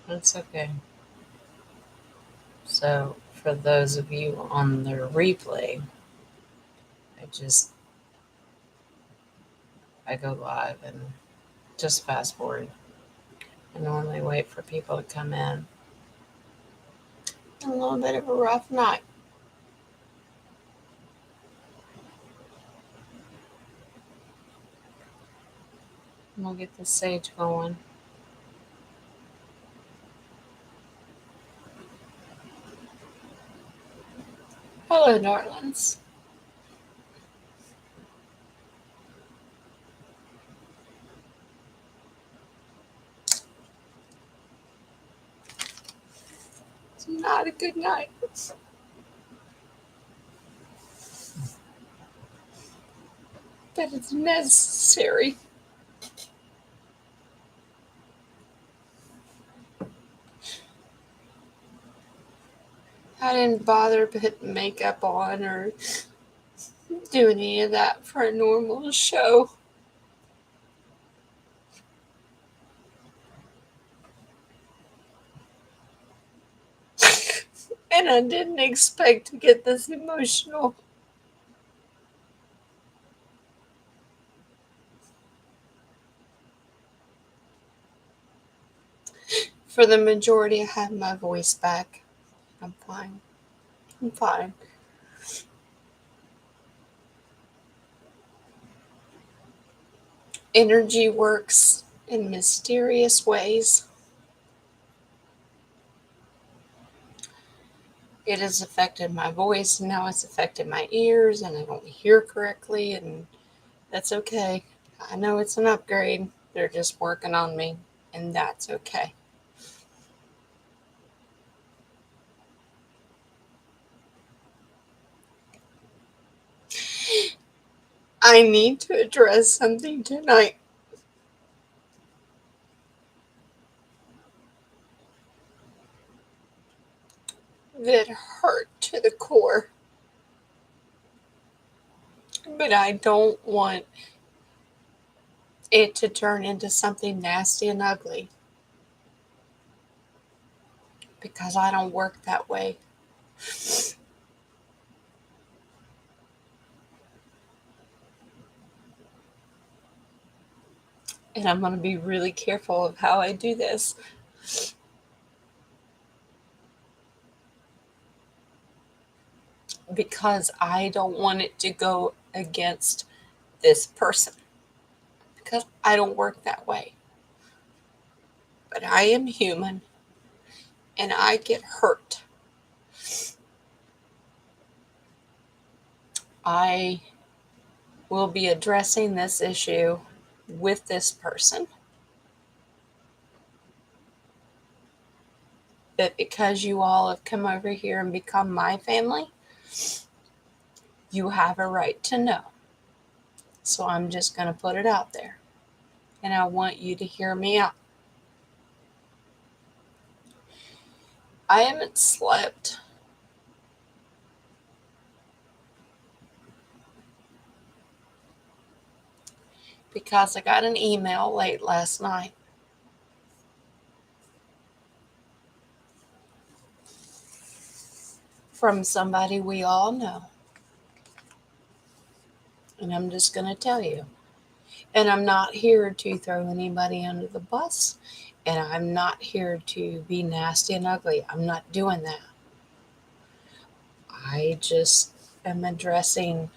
That's okay. So, for those of you on the replay, I go live and just fast forward. I normally wait for people to come in. A little bit of a rough night. We'll get the sage going. Hello, darlings. It's not a good night, but it's necessary. I didn't bother putting makeup on or do any of that for a normal show. And I didn't expect to get this emotional. For the majority, I have my voice back. I'm fine. I'm fine. Energy works in mysterious ways. It has affected my voice, and now it's affected my ears, and I don't hear correctly, and that's okay. I know it's an upgrade. They're just working on me, and that's okay. I need to address something tonight that hurt to the core, but I don't want it to turn into something nasty and ugly because I don't work that way. And I'm going to be really careful of how I do this. Because I don't want it to go against this person. Because I don't work that way. But I am human and I get hurt. I will be addressing this issue with this person. But because you all have come over here and become my family, you have a right to know. So I'm just going to put it out there. And I want you to hear me out. I haven't slept because I got an email late last night from somebody we all know. And I'm just going to tell you. And I'm not here to throw anybody under the bus. And I'm not here to be nasty and ugly. I'm not doing that. I just am addressing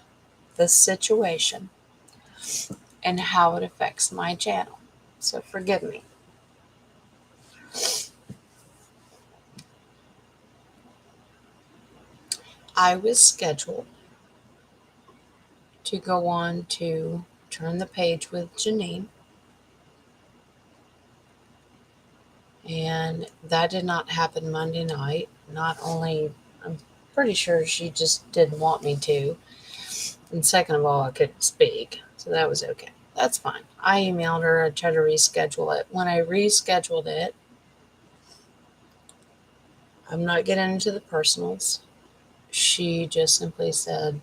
the situation and how it affects my channel. So forgive me. I was scheduled to go on to Turn the Page with Janine. And that did not happen Monday night. Not only, I'm pretty sure she just didn't want me to. And second of all, I couldn't speak. So that was okay. That's fine. I emailed her. I tried to reschedule it. When I rescheduled it, I'm not getting into the personals. She just simply said,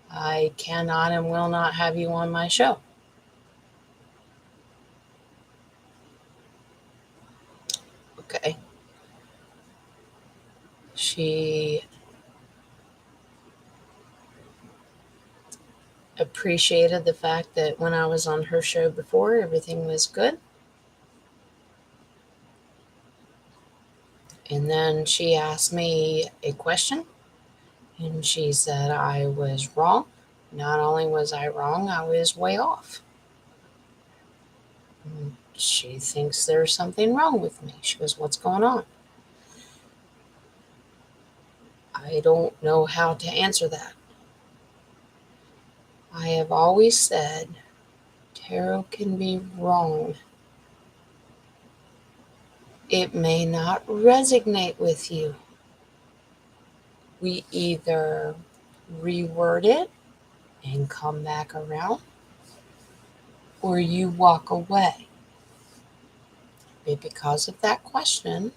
I cannot and will not have you on my show. okay. She appreciated the fact that when I was on her show before, everything was good. And then she asked me a question, and she said I was wrong. Not only was I wrong, I was way off. And she thinks there's something wrong with me. She goes, "What's going on?" I don't know how to answer that. I have always said tarot can be wrong. It may not resonate with you. We either reword it and come back around, or you walk away. But because of that question,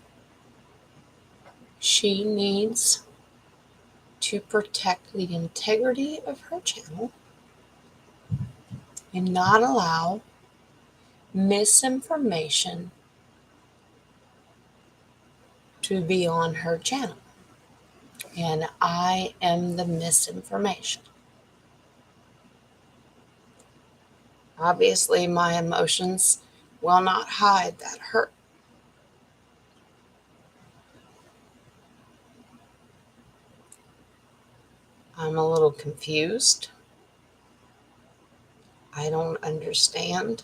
she needs to protect the integrity of her channel and not allow misinformation to be on her channel. And I am the misinformation. Obviously, my emotions will not hide that hurt. I'm a little confused. I don't understand.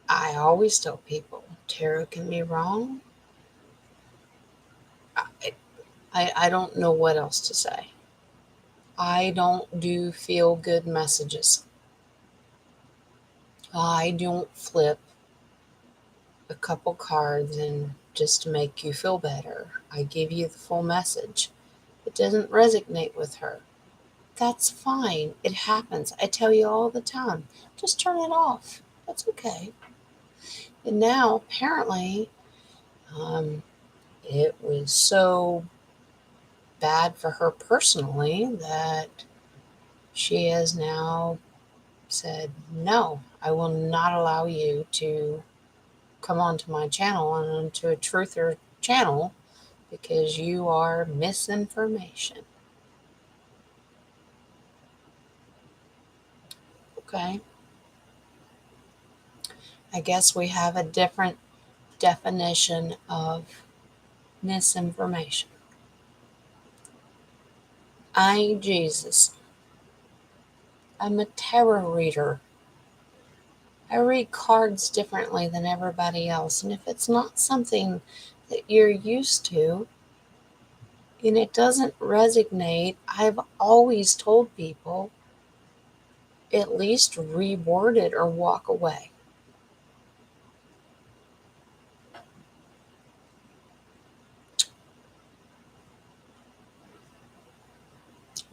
I always tell people tarot can be wrong. I, I don't know what else to say. I don't do feel good messages. I don't flip a couple cards and just to make you feel better. I give you the full message. It doesn't resonate with her. That's fine. It happens. I tell you all the time. Just turn it off. That's okay. And now, apparently, um, it was so bad for her personally that she has now said, "No, I will not allow you to come onto my channel and onto a truther channel because you are misinformation." Okay. I guess we have a different definition of misinformation. I, Jesus, I'm a tarot reader. I read cards differently than everybody else. And if it's not something that you're used to and it doesn't resonate, I've always told people at least reword it or walk away.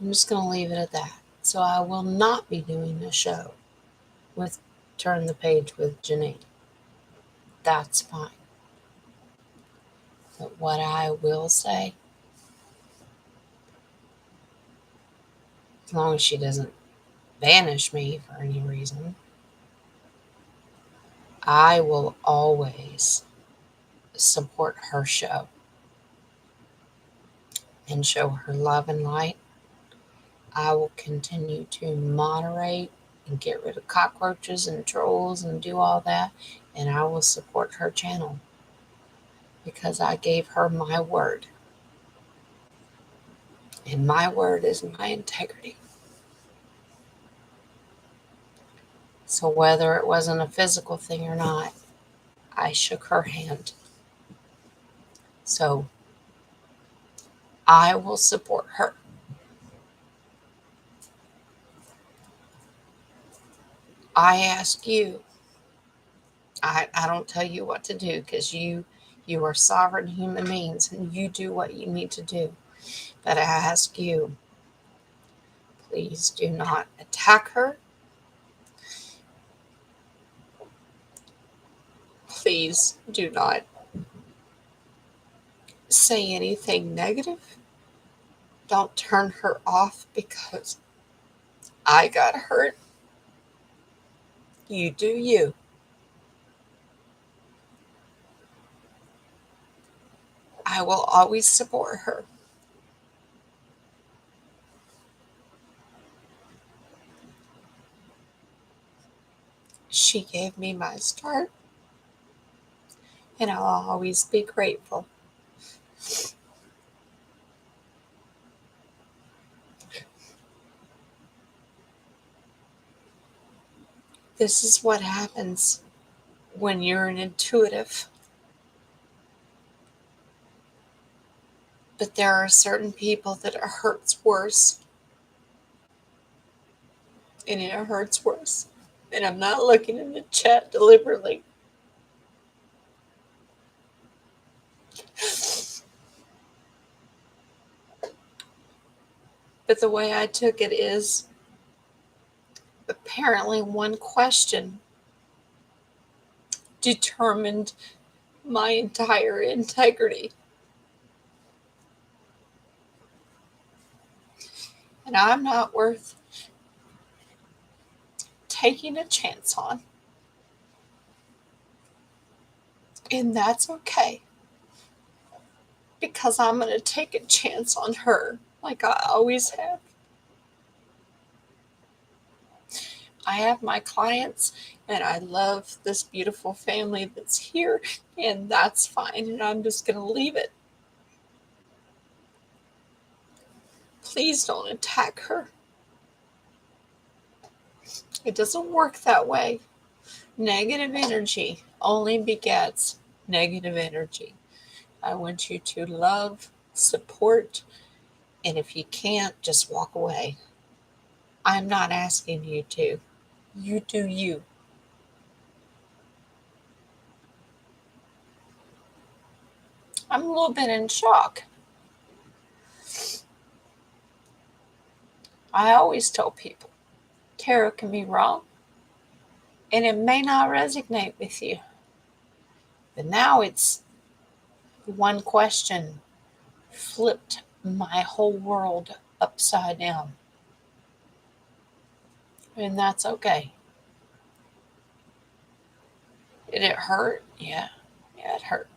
I'm just going to leave it at that. So I will not be doing a show with Turn the Page with Janine. That's fine. But what I will say, as long as she doesn't banish me for any reason, I will always support her show and show her love and light. I will continue to moderate and get rid of cockroaches and trolls and do all that. And I will support her channel because I gave her my word. And my word is my integrity. So whether it wasn't a physical thing or not, I shook her hand. So I will support her. I ask you, I don't tell you what to do because you are sovereign human beings and you do what you need to do. But I ask you, please do not attack her. Please do not say anything negative. Don't turn her off because I got hurt. You do you. I will always support her. She gave me my start, and I'll always be grateful. This is what happens when you're an intuitive. But there are certain people that it hurts worse. And it hurts worse. And I'm not looking in the chat deliberately. But the way I took it is apparently one question determined my entire integrity. And I'm not worth taking a chance on. And that's okay. Because I'm going to take a chance on her like I always have. I have my clients and I love this beautiful family that's here, and that's fine. And I'm just going to leave it. Please don't attack her. It doesn't work that way. Negative energy only begets negative energy. I want you to love, support, and if you can't, just walk away. I'm not asking you to. You do you. I'm a little bit in shock. I always tell people, tarot can be wrong, and it may not resonate with you. But now it's one question flipped my whole world upside down. And that's okay. Did it hurt? Yeah. Yeah, it hurt.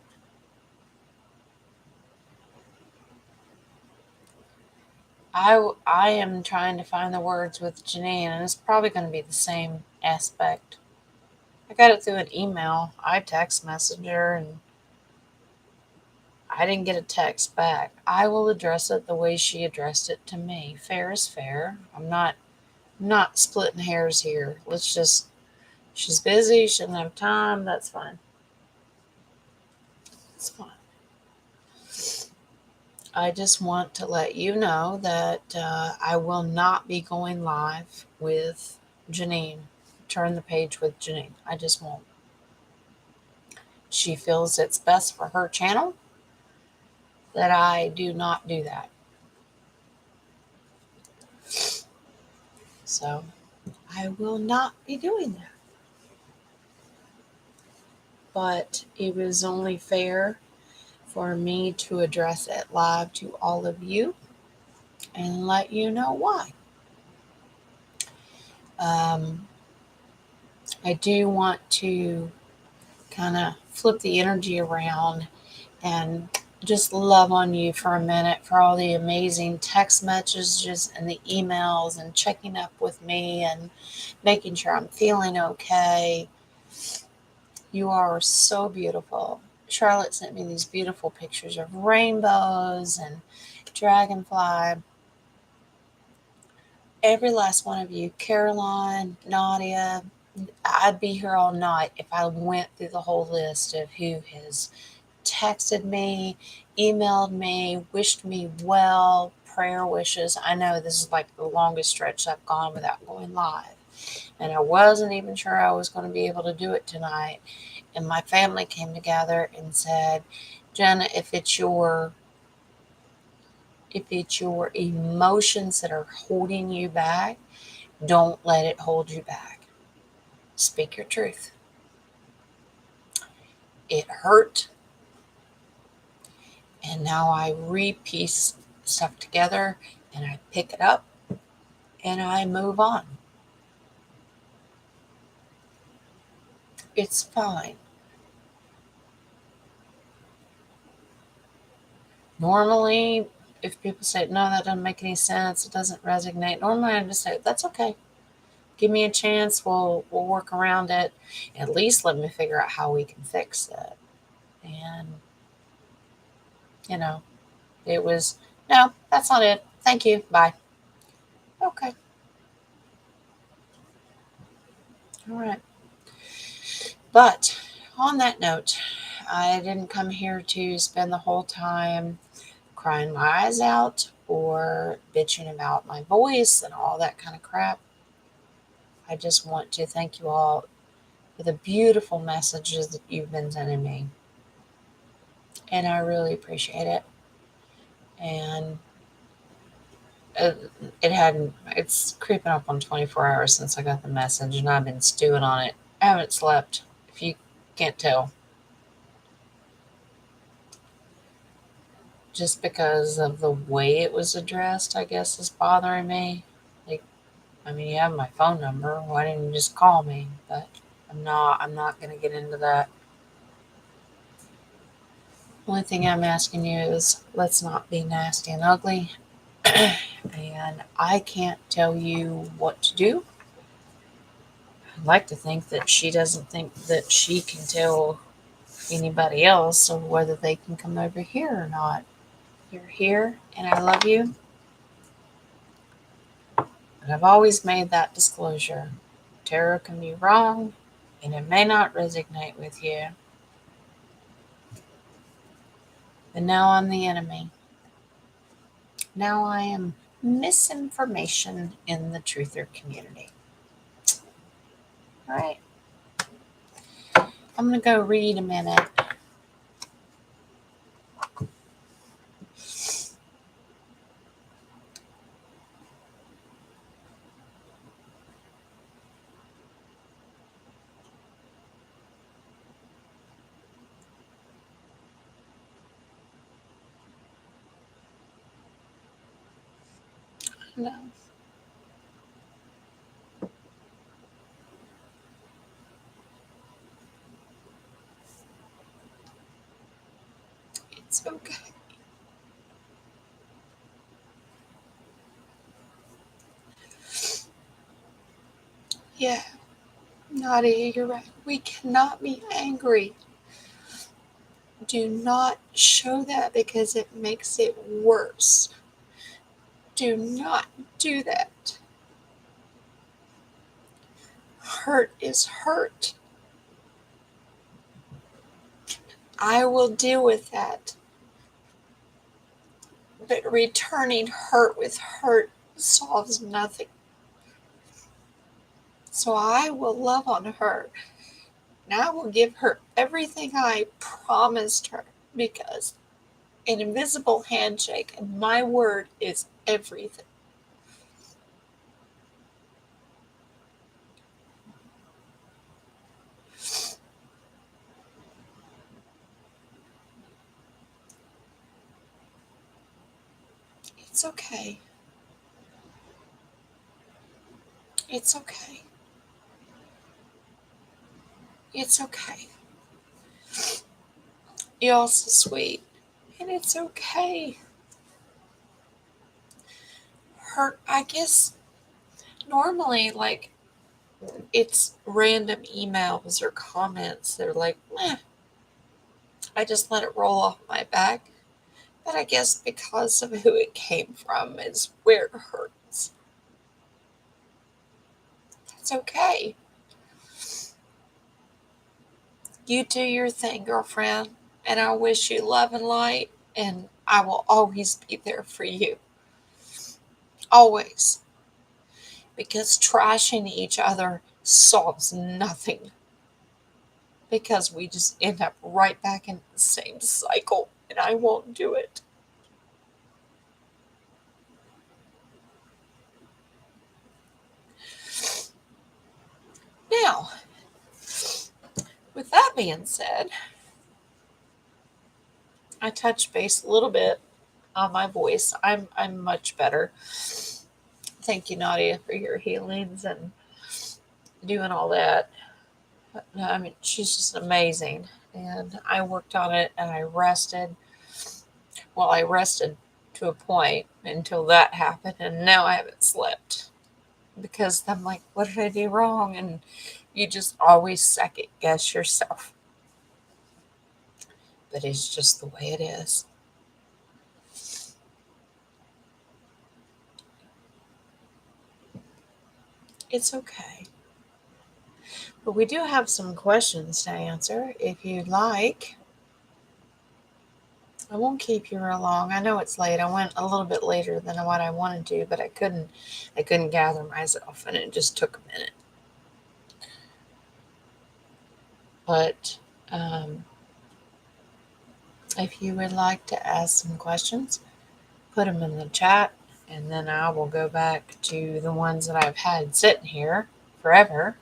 I am trying to find the words with Janine, and it's probably going to be the same aspect. I got it through an email. I text messenger, and I didn't get a text back. I will address it the way she addressed it to me. Fair is fair. I'm not splitting hairs here. Let's just, she's busy, she doesn't have time, that's fine. It's fine. I just want to let you know that I will not be going live with Janine. Turn the page with Janine. I just won't. She feels it's best for her channel that I do not do that. So I will not be doing that. But it was only fair for me to address it live to all of you and let you know why. I do want to kind of flip the energy around and just love on you for a minute for all the amazing text messages and the emails and checking up with me and making sure I'm feeling okay. You are so beautiful. Charlotte sent me these beautiful pictures of rainbows and dragonfly. Every last one of you, Caroline, Nadia, I'd be here all night if I went through the whole list of who has texted me, emailed me, wished me well, prayer wishes. I know this is like the longest stretch I've gone without going live. And I wasn't even sure I was going to be able to do it tonight. And my family came together and said, Jenna, if it's your emotions that are holding you back, don't let it hold you back. Speak your truth. It hurt. And now I repiece stuff together and I pick it up and I move on. It's fine. Normally, if people say, no, that doesn't make any sense, it doesn't resonate, normally I just say, that's okay. Give me a chance. We'll work around it. At least let me figure out how we can fix it. And, you know, it was, no, that's not it. Thank you. Bye. Okay. All right. But on that note, I didn't come here to spend the whole time crying my eyes out or bitching about my voice and all that kind of crap. I just want to thank you all for the beautiful messages that you've been sending me. And I really appreciate it. And uh, it's creeping up on 24 hours since I got the message, and I've been stewing on it. I haven't slept, if you can't tell, just because of the way it was addressed, I guess, is bothering me. Like, I mean, you have my phone number. Why didn't you just call me? But I'm not going to get into that. Only thing I'm asking you is let's not be nasty and ugly. And I can't tell you what to do. I'd like to think that she doesn't think that she can tell anybody else of whether they can come over here or not. You're here and I love you. But I've always made that disclosure. Tarot can be wrong and it may not resonate with you. But now I'm the enemy. Now I am misinformation in the truther community. All right. I'm going to go read a minute. No, it's okay. Yeah, Nadia, you're right. We cannot be angry. Do not show that because it makes it worse. Do not do that. Hurt is hurt. I will deal with that. But returning hurt with hurt solves nothing. So I will love on her. And I will give her everything I promised her because an invisible handshake and my word is everything. It's okay. It's okay. It's okay. You're all so sweet. And it's okay. Hurt, I guess, normally, like, it's random emails or comments. They're like, meh. I just let it roll off my back. But I guess because of who it came from is where it hurts. It's okay. You do your thing, girlfriend. And I wish you love and light. And I will always be there for you. Always. Because trashing each other solves nothing. Because we just end up right back in the same cycle. And I won't do it. Now, with that being said, I touched base a little bit on my voice. I'm much better. Thank you, Nadia, for your healings and doing all that. I mean, she's just amazing. And I worked on it and I rested. Well, I rested to a point until that happened, and now I haven't slept because I'm like, what did I do wrong? And you just always second guess yourself. But it's just the way it is. It's okay. But we do have some questions to answer if you'd like. I won't keep you real long. I know it's late. I went a little bit later than what I wanted to, but I couldn't gather myself and it just took a minute. But if you would like to ask some questions, put them in the chat and then I will go back to the ones that I've had sitting here forever.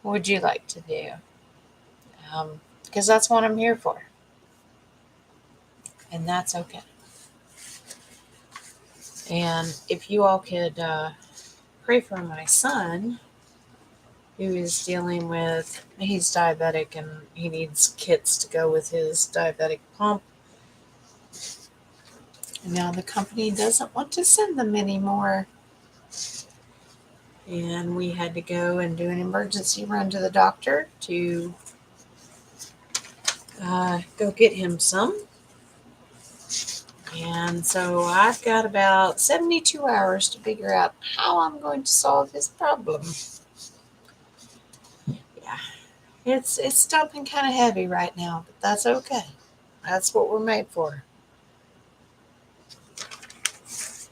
What would you like to do? Because that's what I'm here for. And that's okay. And if you all could pray for my son, who is dealing with, he's diabetic and he needs kits to go with his diabetic pump. And now the company doesn't want to send them anymore. And we had to go and do an emergency run to the doctor to go get him some. And so I've got about 72 hours to figure out how I'm going to solve his problem. Yeah, it's dumping kind of heavy right now, but that's okay. That's what we're made for.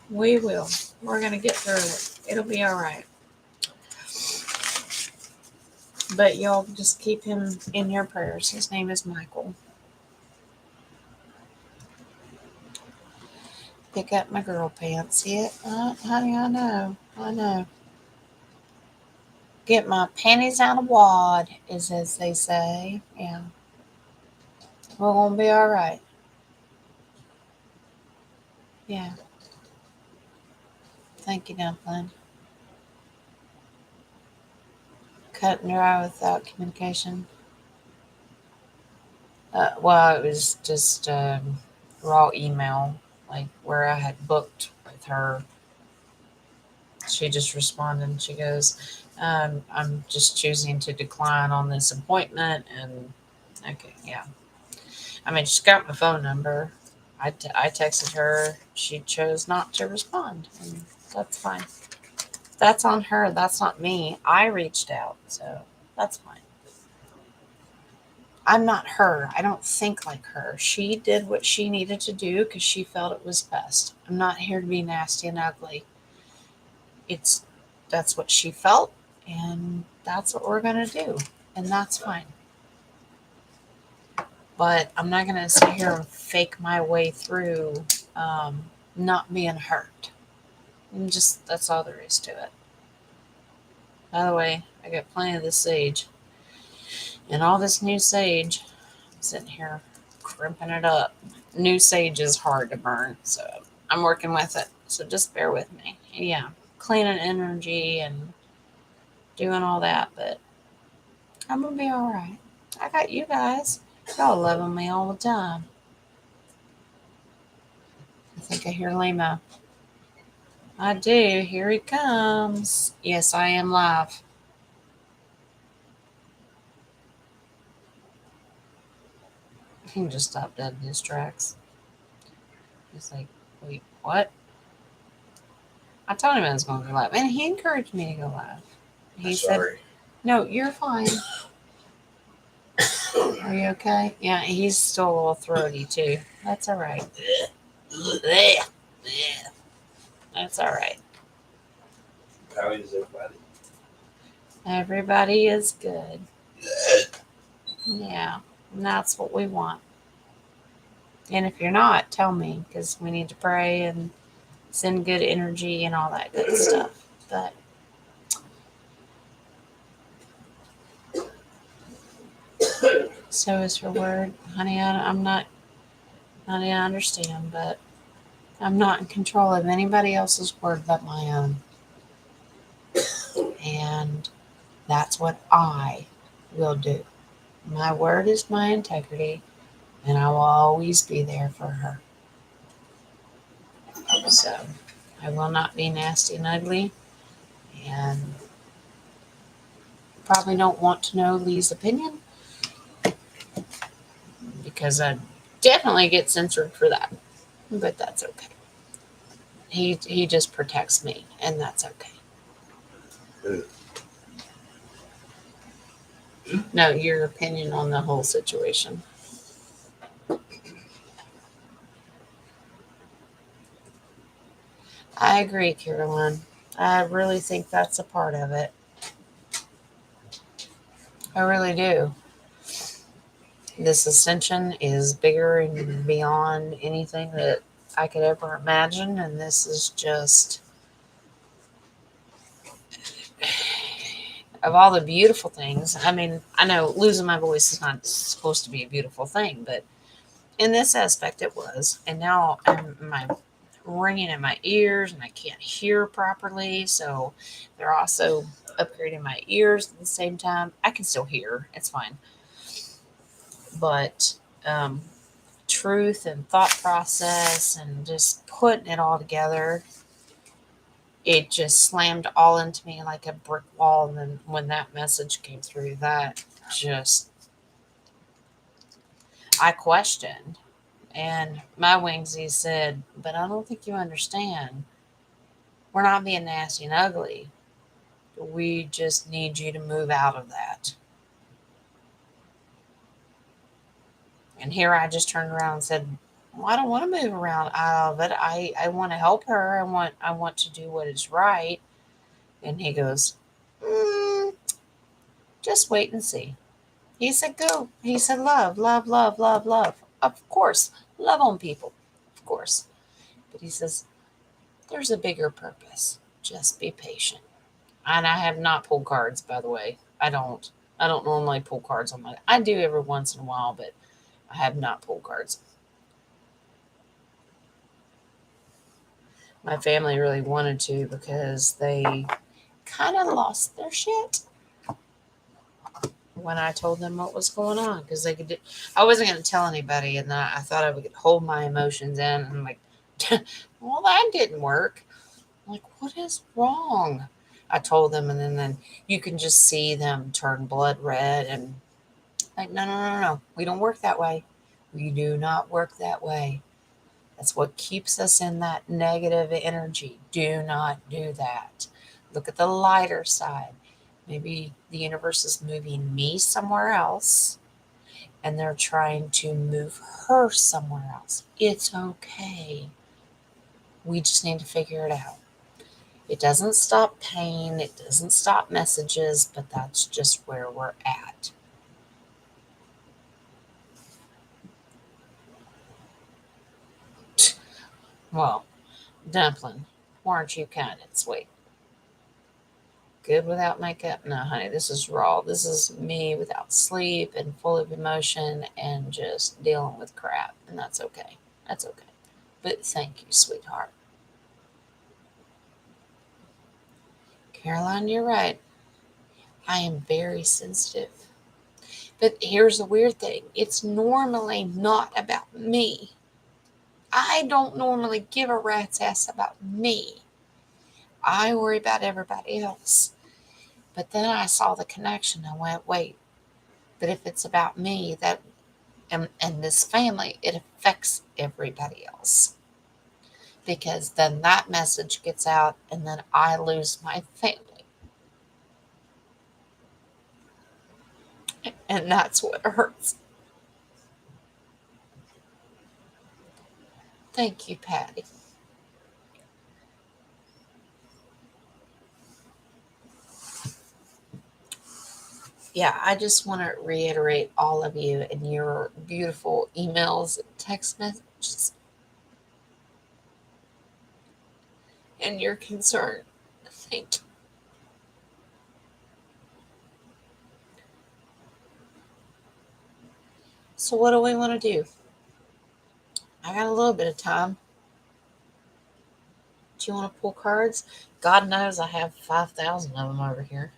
We will. We're going to get through it. It'll be all right. But y'all just keep him in your prayers. His name is Michael. Pick up my girl pants. See it? Honey, I know. I know. Get my panties out of wad, is as they say. Yeah. We're going to be all right. Yeah. Thank you, Dumpling. Cut and dry without communication. Well, it was just raw email, like where I had booked with her. She just responded and she goes, I'm just choosing to decline on this appointment. And okay, yeah. I mean, she's got my phone number. I texted her. She chose not to respond. And that's fine. That's on her. That's not me. I reached out. So that's fine. I'm not her. I don't think like her. She did what she needed to do because she felt it was best. I'm not here to be nasty and ugly. That's what she felt, and that's what we're gonna do, and that's fine. But I'm not gonna sit here and fake my way through not being hurt. And just that's all there is to it. By the way, I got plenty of this sage, and all this new sage. I'm sitting here crimping it up. New sage is hard to burn, so I'm working with it. So just bear with me. Yeah, cleaning energy and doing all that, but I'm gonna be all right. I got you guys. Y'all loving me all the time. I think I hear Lima. I do. Here he comes. Yes, I am live. He can just stop dead in his tracks. He's like, wait, what? I told him I was going to go live, and he encouraged me to go live. He said, "No, you're fine." Are you okay? Yeah, he's still a little throaty too. That's all right. That's all right. How is everybody? Everybody is good. Yeah, and that's what we want. And if you're not, tell me because we need to pray and send good energy and all that good stuff. But so is her word, honey. I'm not, honey. I understand, but I'm not in control of anybody else's word but my own. And that's what I will do. My word is my integrity, and I will always be there for her. So I will not be nasty and ugly, and probably don't want to know Lee's opinion because I definitely get censored for that. But that's okay. He just protects me, and that's okay. No, your opinion on the whole situation. I agree, Caroline. I really think that's a part of it. I really do. This ascension is bigger and beyond anything that I could ever imagine, and this is just of all the beautiful things. I mean, I know losing my voice is not supposed to be a beautiful thing, but in this aspect, it was. And now my ringing in my ears, and I can't hear properly. So they're also upgrading my ears at the same time. I can still hear; it's fine. But um, truth and thought process, and just putting it all together, it just slammed all into me like a brick wall. And then when that message came through, that just I questioned. And my wingsy said, "But I don't think you understand. We're not being nasty and ugly. We just need you to move out of that." And here I just turned around and said, "Well, I don't want to move around out of it. I want to help her. I want to do what is right." And he goes, "Just wait and see." He said, "Go." He said, "Love, love, love, love, love." Of course, love on people, of course. But he says, "There's a bigger purpose. Just be patient." And I have not pulled cards, by the way. I don't. I don't normally pull cards on my. I do every once in a while, but I have not pulled cards. My family really wanted to because they kind of lost their shit when I told them what was going on because they could. I wasn't going to tell anybody, and I thought I would hold my emotions in. And I'm like, well, that didn't work. I'm like, what is wrong? I told them, and then you can just see them turn blood red and like, no, no, no, no. We don't work that way. We do not work that way. That's what keeps us in that negative energy. Do not do that. Look at the lighter side. Maybe the universe is moving me somewhere else and they're trying to move her somewhere else. It's okay. We just need to figure it out. It doesn't stop pain, it doesn't stop messages, but that's just where we're at. Well, Dumpling, weren't you kind and sweet? Good without makeup? No, honey, this is raw. This is me without sleep and full of emotion and just dealing with crap. And that's okay. That's okay. But thank you, sweetheart. Caroline, you're right. I am very sensitive. But here's the weird thing it's normally not about me. I don't normally give a rat's ass about me. I worry about everybody else. But then I saw the connection. I went, wait, but if it's about me, that and this family, it affects everybody else. Because then that message gets out and then I lose my family. And that's what hurts. Thank you, Patty. Yeah, I just want to reiterate all of you and your beautiful emails, text messages, and your concern. Thank you. So, what do we want to do? I got a little bit of time. Do you want to pull cards? God knows I have 5,000 of them over here.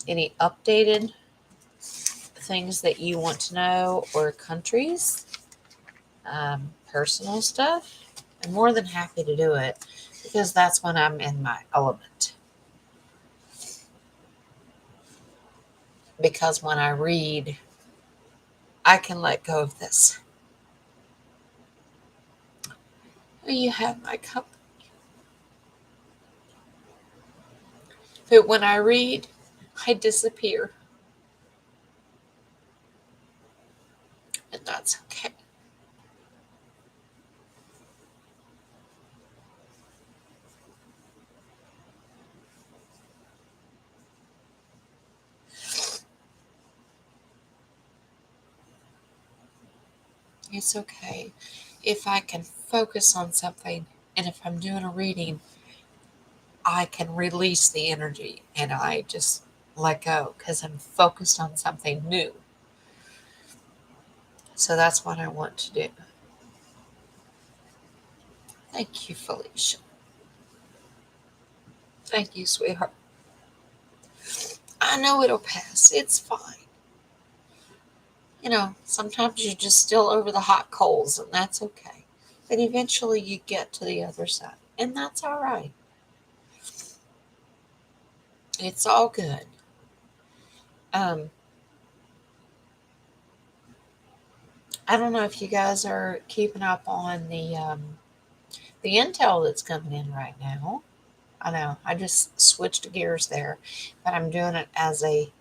Any updated things that you want to know or countries? personal stuff, I'm more than happy to do it because that's when I'm in my element. Because when I read, I can let go of this. You have my cup. But when I read, I disappear. And that's okay. It's okay. If I can focus on something, and if I'm doing a reading, I can release the energy and I just let go because I'm focused on something new. So that's what I want to do. Thank you, Felicia. Thank you, sweetheart. I know it'll pass. It's fine. Sometimes you're just still over the hot coals, and that's okay. But eventually you get to the other side, and that's all right. It's all good. Um, I don't know if you guys are keeping up on the intel that's coming in right now. I know I just switched gears there, but I'm doing it as a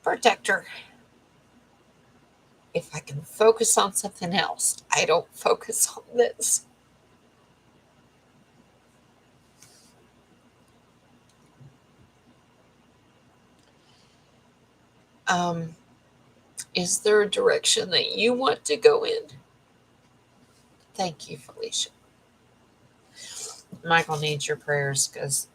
protector. If I can focus on something else, I don't focus on this. Um, is there a direction that you want to go in? Thank you, Felicia. Michael needs your prayers because,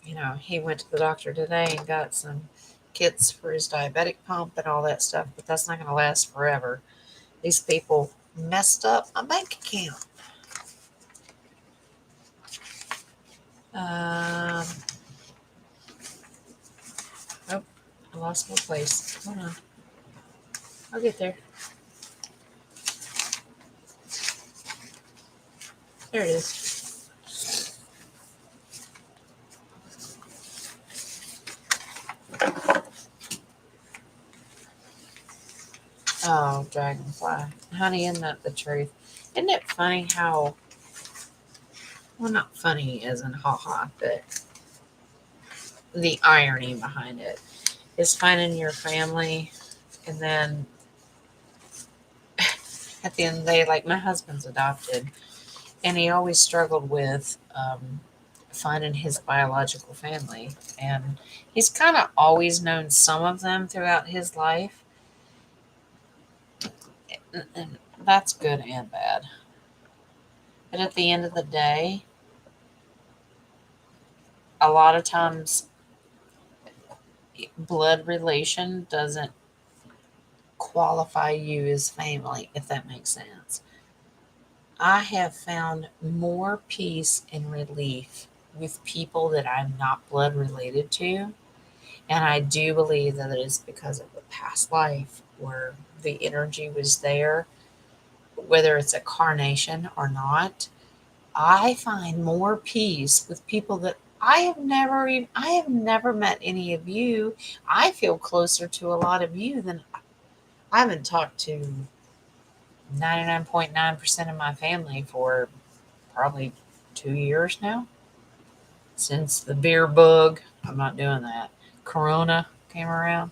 he went to the doctor today and got some kits for his diabetic pump and all that stuff, but that's not going to last forever. These people messed up my bank account. Um, oh, I lost my place. Hold on. I'll get there. There it is. Oh, dragonfly. Honey, isn't that the truth? Isn't it funny how, well, not funny as in haha, but the irony behind it is finding your family and then at the end of the day, like my husband's adopted and he always struggled with finding his biological family. And he's kind of always known some of them throughout his life. And that's good and bad. But at the end of the day, a lot of times blood relation doesn't qualify you as family, if that makes sense. I have found more peace and relief with people that I'm not blood related to. And I do believe that it is because of the past life where the energy was there, whether it's a carnation or not. I find more peace with people that I have never met any of you. I feel closer to a lot of you than I haven't talked to 99.9% of my family for probably 2 years now. Since the beer bug, I'm not doing that. Corona came around.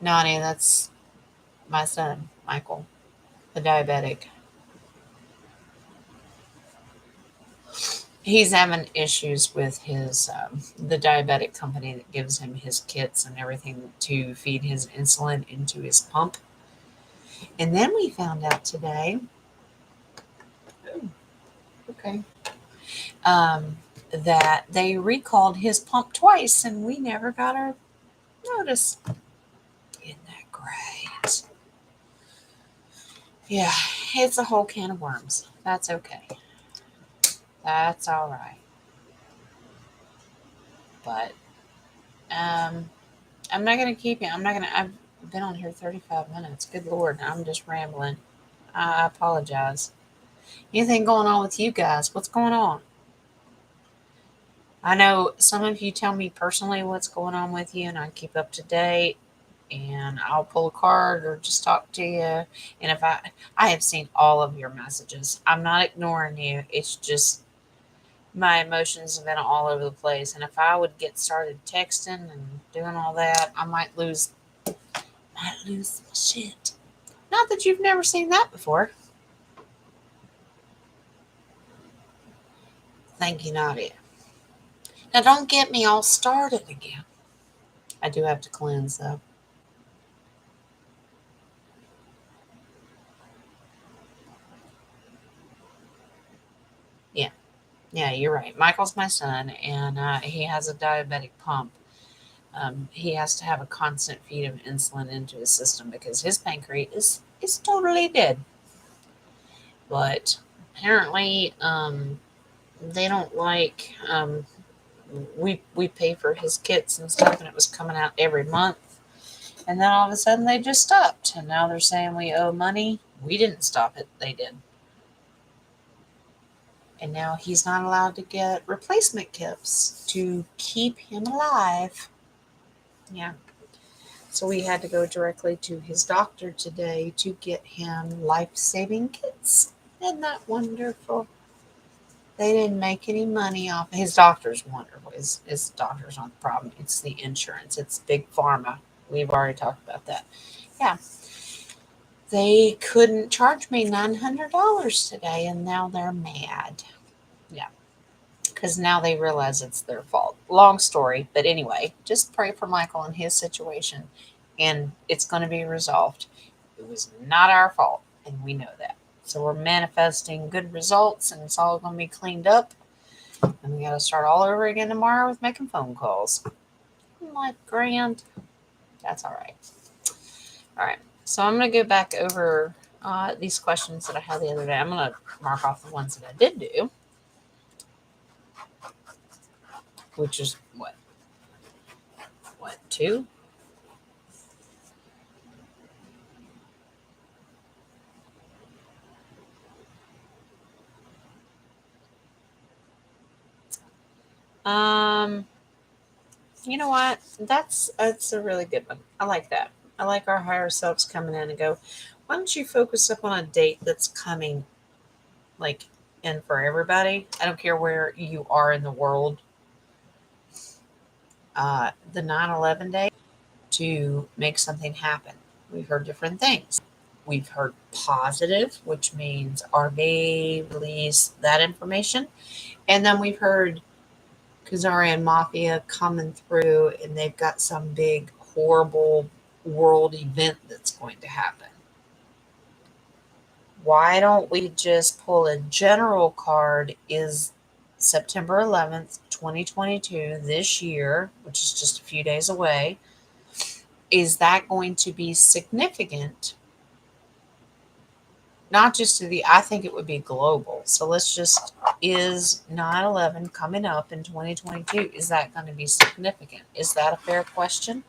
Nani, that's my son, Michael, the diabetic. He's having issues with his the diabetic company that gives him his kits and everything to feed his insulin into his pump. And then we found out today, okay, that they recalled his pump twice, and we never got our notice. Isn't that great? Yeah, it's a whole can of worms. That's okay. That's all right. But um, I'm not going to keep you. I've been on here 35 minutes. Good Lord. I'm just rambling. I apologize. Anything going on with you guys? What's going on? I know some of you tell me personally what's going on with you, and I keep up to date. And I'll pull a card or just talk to you. And if I have seen all of your messages. I'm not ignoring you. It's just my emotions have been all over the place. And if I would get started texting and doing all that, I might lose my shit. Not that you've never seen that before. Thank you, Nadia. Now don't get me all started again. I do have to cleanse though. Yeah, yeah, you're right. Michael's my son, and he has a diabetic pump. He has to have a constant feed of insulin into his system because his pancreas is totally dead. But apparently, they don't like. We pay for his kits and stuff, and it was coming out every month. And then all of a sudden, they just stopped, and now they're saying we owe money. We didn't stop it; they did. And now he's not allowed to get replacement kits to keep him alive. Yeah. So we had to go directly to his doctor today to get him life-saving kits. Isn't that wonderful? They didn't make any money off. His doctor's wonderful. His doctor's not the problem. It's the insurance. It's big pharma. We've already talked about that. Yeah. They couldn't charge me $900 today, and now they're mad. Yeah. Because now they realize it's their fault. Long story. But anyway, just pray for Michael and his situation, and it's going to be resolved. It was not our fault, and we know that. So we're manifesting good results, and it's all going to be cleaned up. And we got to start all over again tomorrow with making phone calls. I'm like, grand. That's all right. All right. So I'm going to go back over these questions that I had the other day. I'm going to mark off the ones that I did do, which is what, two? Um, you know what? That's a really good one. I like that. I like our higher selves coming in and go, why don't you focus up on a date that's coming like in for everybody? I don't care where you are in the world. The 9/11 day to make something happen. We've heard different things. We've heard positive, which means are they release that information? And then we've heard Kazarian Mafia coming through and they've got some big, horrible world event that's going to happen. Why don't we just pull a general card? Is September 11th, 2022, this year, which is just a few days away, is that going to be significant? Not just to I think it would be global. So let's just, is 9/11 coming up in 2022? Is that going to be significant? Is that a fair question?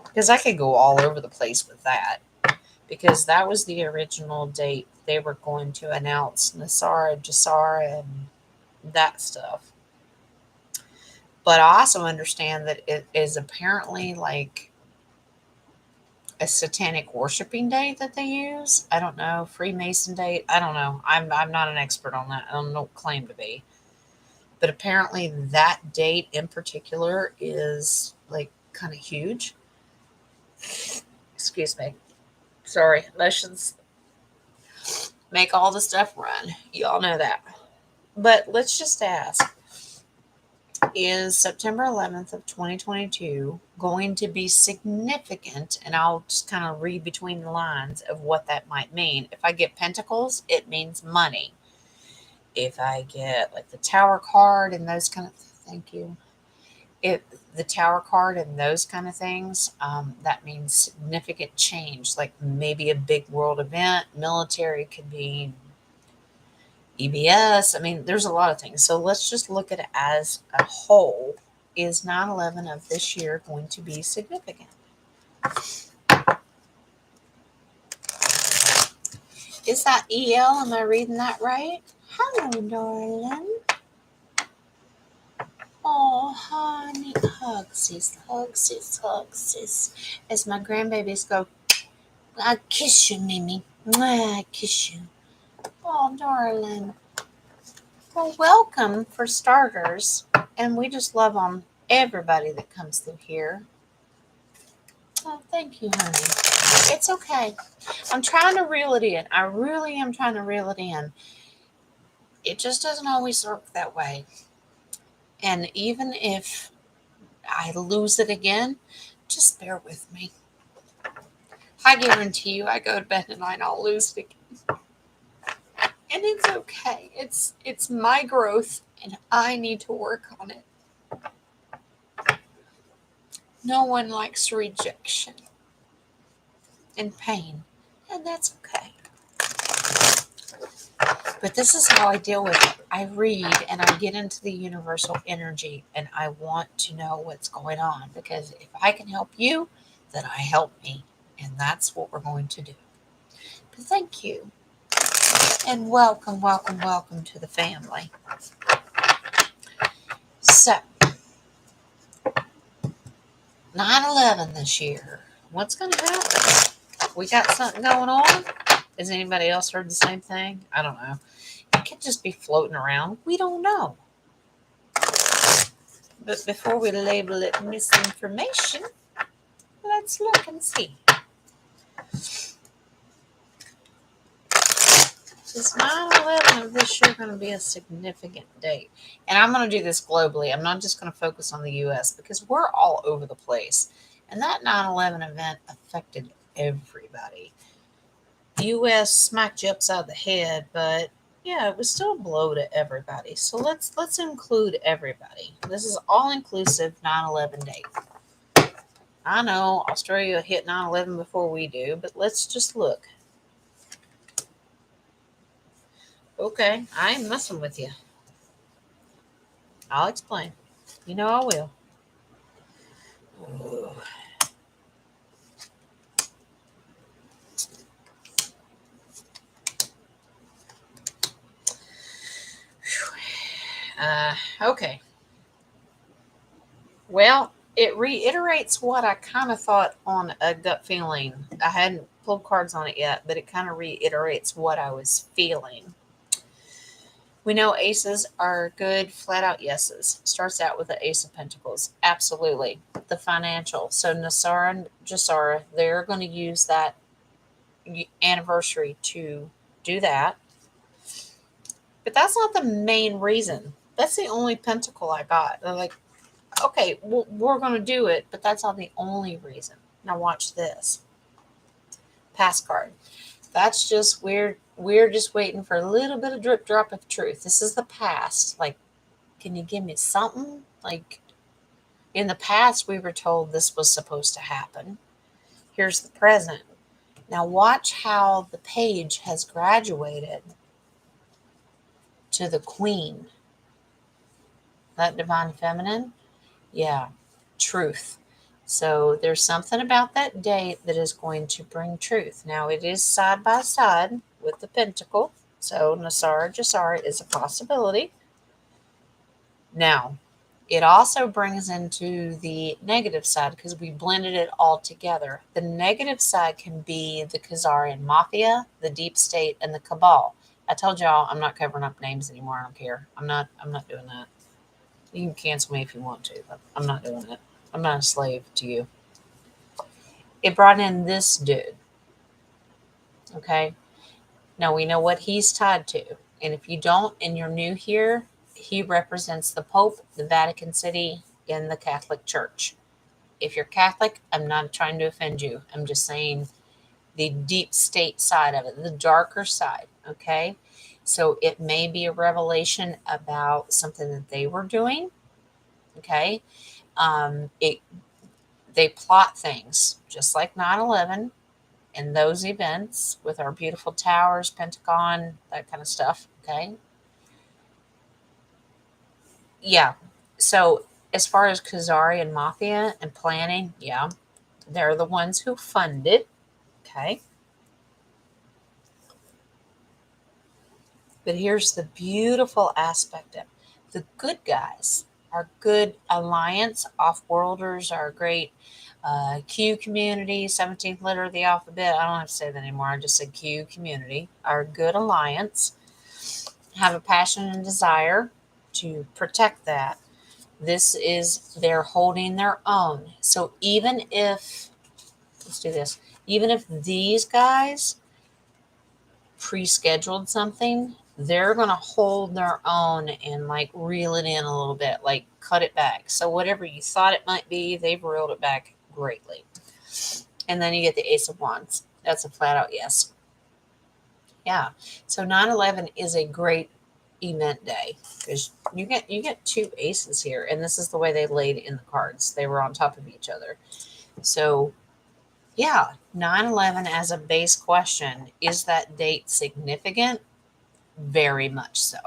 Because I could go all over the place with that. Because that was the original date they were going to announce Nasara, Jassara, and that stuff. But I also understand that it is apparently like a satanic worshiping day that they use. I don't know, Freemason date. I don't know. I'm not an expert on that. I don't claim to be. But apparently that date in particular is like kind of huge. Excuse me. Sorry, emotions make all the stuff run. Y'all know that. But let's just ask, is September 11th of 2022 going to be significant? And I'll just kind of read between the lines of what that might mean. If I get pentacles, it means money. If I get like the tower card and those kind of, thank you. If the tower card and those kind of things, that means significant change, like maybe a big world event. Military could be EBS. I mean, there's a lot of things. So let's just look at it as a whole. is 9/11 of this year going to be significant? Is that EL? Am I reading that right? Hello, darling. Oh, honey. Hugsies, hugsies, hugsies. As my grandbabies go, I kiss you, Mimi. Mwah, I kiss you. Oh, darling. Well, welcome for starters. And we just love on everybody that comes through here. Oh, thank you, honey. It's okay. I'm trying to reel it in. I really am trying to reel it in. It just doesn't always work that way. And even if I lose it again, just bear with me. I guarantee you, I go to bed tonight and I'll lose it again. And it's okay. It's my growth and I need to work on it. No one likes rejection and pain, and that's okay. But this is how I deal with it. I read and I get into the universal energy and I want to know what's going on, because if I can help you, then I help me. And that's what we're going to do. But thank you. And welcome, welcome, welcome to the family. So, 9/11 this year. What's going to happen? We got something going on? Has anybody else heard the same thing? I don't know. It could just be floating around. We don't know. But before we label it misinformation, let's look and see. Is 9/11 of this year going to be a significant date? And I'm going to do this globally. I'm not just going to focus on the U.S. because we're all over the place. And that 9/11 event affected everybody. The U.S. smacked you upside the head, but yeah, it was still a blow to everybody. So let's include everybody. This is all inclusive 9/11 date. I know Australia hit 9/11 before we do, but let's just look. Okay, I ain't messing with you. I'll explain. You know I will. Ooh. Okay. Well, it reiterates what I kind of thought on a gut feeling. I hadn't pulled cards on it yet, but it kind of reiterates what I was feeling. We know aces are good, flat out yeses. Starts out with the Ace of Pentacles. Absolutely. The financial. So NESARA and GESARA, they're going to use that anniversary to do that. But that's not the main reason. That's the only pentacle I got. They're like, okay, well, we're going to do it, but that's not the only reason. Now watch this. Pass card. That's just we're just waiting for a little bit of drip drop of truth. This is the past. Like, can you give me something? Like, in the past, we were told this was supposed to happen. Here's the present. Now watch how the page has graduated to the queen. That divine feminine. Yeah, truth. So there's something about that date that is going to bring truth. Now it is side by side with the pentacle. So NESARA GESARA is a possibility. Now, it also brings into the negative side because we blended it all together. The negative side can be the Khazarian Mafia, the Deep State, and the Cabal. I told y'all I'm not covering up names anymore. I don't care. I'm not doing that. You can cancel me if you want to, but I'm not doing it. I'm not a slave to you. It brought in this dude. Okay. Now we know what he's tied to. And if you don't and you're new here, he represents the Pope, the Vatican City, and the Catholic Church. If you're Catholic, I'm not trying to offend you. I'm just saying the deep state side of it, the darker side. Okay. So it may be a revelation about something that they were doing. Okay. They plot things just like 9/11 and those events with our beautiful towers, Pentagon, that kind of stuff. Okay. Yeah. So as far as Khazarian Mafia and planning, yeah, they're the ones who fund it. Okay. But here's the beautiful aspect of it. The good guys, our good alliance, off-worlders, our great Q community, 17th letter of the alphabet. I don't have to say that anymore. I just said Q community. Our good alliance have a passion and desire to protect that. This is, they're holding their own. So even if, let's do this, even if these guys pre-scheduled something, they're going to hold their own and like reel it in a little bit, like cut it back. So whatever you thought it might be, they've reeled it back greatly. And then you get the Ace of Wands. That's a flat out yes. Yeah. So 9/11 is a great event day because you get two aces here, and this is the way they laid in the cards. They were on top of each other. So yeah, 9/11 as a base question, is that date significant? Very much so.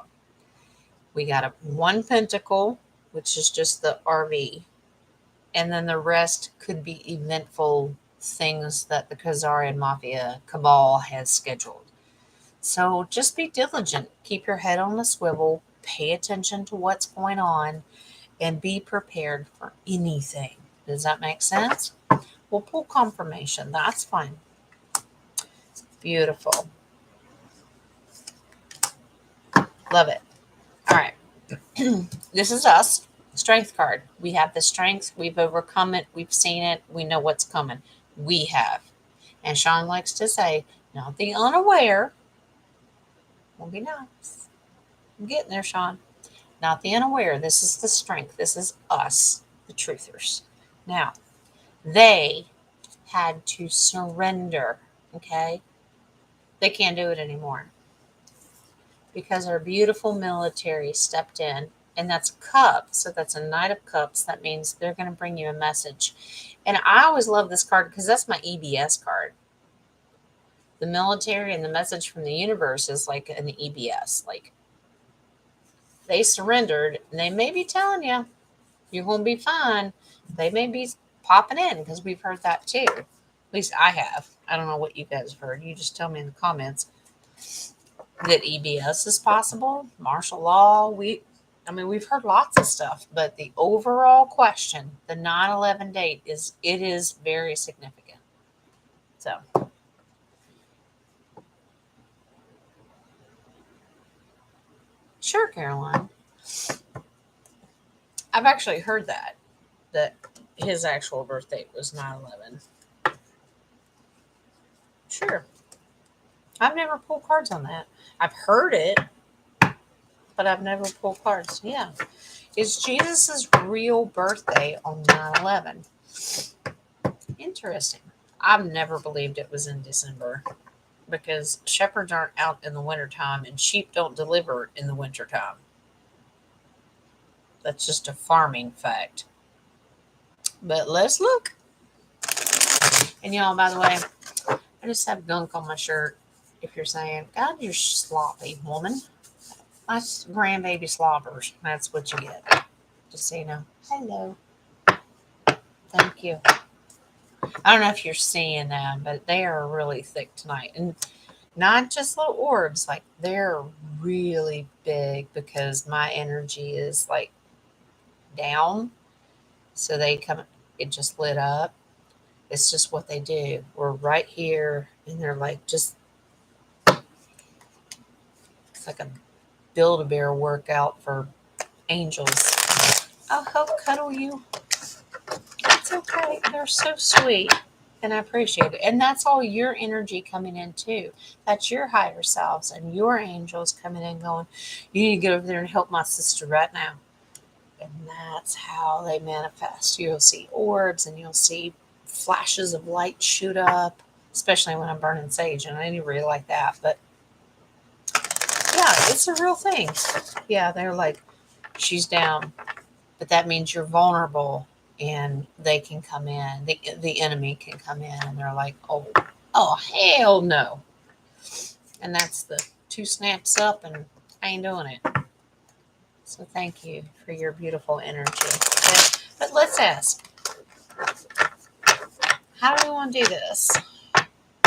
We got a one pentacle, which is just the RV, and then the rest could be eventful things that the Khazarian Mafia cabal has scheduled. So just be diligent, keep your head on the swivel, pay attention to what's going on, and be prepared for anything. Does that make sense? We'll pull confirmation. That's fine. Beautiful. Love it. All right. This is us. Strength card. We have the strength. We've overcome it. We've seen it. We know what's coming. We have. And Sean likes to say, not the unaware. Won't be nice. I'm getting there, Sean. Not the unaware. This is the strength. This is us, the truthers. Now, they had to surrender. Okay? They can't do it anymore because our beautiful military stepped in, and that's a cup. So that's a Knight of Cups. That means they're going to bring you a message. And I always love this card because that's my EBS card. The military and the message from the universe is like an EBS. Like they surrendered, and they may be telling you you're going to be fine. They may be popping in because we've heard that too. At least I have. I don't know what you guys have heard. You just tell me in the comments that EBS is possible, martial law. We've heard lots of stuff, but the overall question, the 9/11 date is very significant. So, sure, Caroline. I've actually heard that his actual birth date was 9/11. Sure. I've never pulled cards on that. I've heard it, but I've never pulled cards. Yeah. Is Jesus's real birthday on 9/11? Interesting. I've never believed it was in December because shepherds aren't out in the wintertime and sheep don't deliver in the wintertime. That's just a farming fact. But let's look. And y'all, by the way, I just have gunk on my shirt. If you're saying, God, you're sloppy, woman. That's grandbaby slobbers. That's what you get. Just so you know. Hello. Thank you. I don't know if you're seeing them, but they are really thick tonight. And not just little orbs, like they're really big because my energy is like down. So they come, it just lit up. It's just what they do. We're right here, and they're like just, it's like a Build-A-Bear workout for angels. I'll help cuddle you. It's okay. They're so sweet, and I appreciate it. And that's all your energy coming in too. That's your higher selves and your angels coming in going, you need to get over there and help my sister right now. And that's how they manifest. You'll see orbs and you'll see flashes of light shoot up, especially when I'm burning sage. And I didn't really like that, but yeah, it's a real thing. Yeah, they're like, she's down, but that means you're vulnerable and they can come in. The enemy can come in and they're like, oh, hell no. And that's the 2 snaps up and I ain't doing it. So thank you for your beautiful energy. But let's ask, how do we want to do this?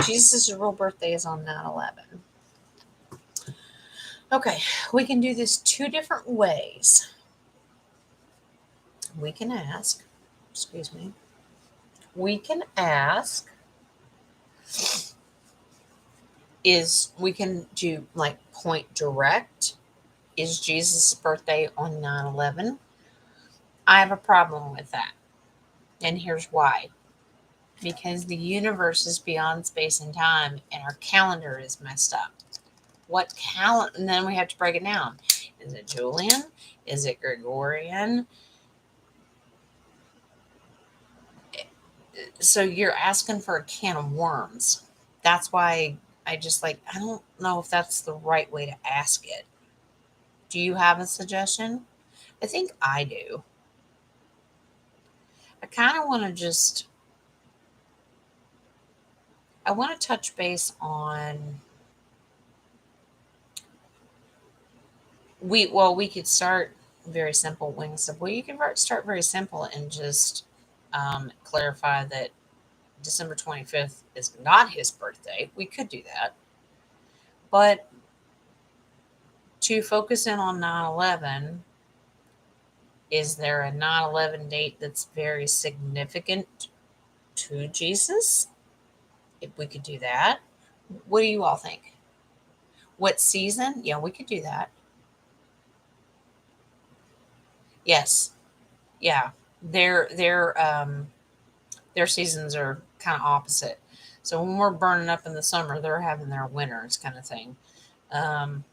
Jesus' real birthday is on 9/11. Okay, we can do this two different ways. We can ask, excuse me, we can ask, we can do like point direct. Is Jesus' birthday on 9/11? I have a problem with that. And here's why. Because the universe is beyond space and time and our calendar is messed up. What calendar? And then we have to break it down. Is it Julian? Is it Gregorian? So you're asking for a can of worms. That's why I just like, I don't know if that's the right way to ask it. Do you have a suggestion? I think I do. I kind of want to just, I want to touch base on, we could start very simple, wings of, well, you can start very simple and just clarify that December 25th is not his birthday. We could do that. But to focus in on 9/11, is there a 9/11 date that's very significant to Jesus? If we could do that. What do you all think? What season? Yeah, we could do that. Yes. Yeah. Their seasons are kind of opposite. So when we're burning up in the summer, they're having their winters kind of thing. Um,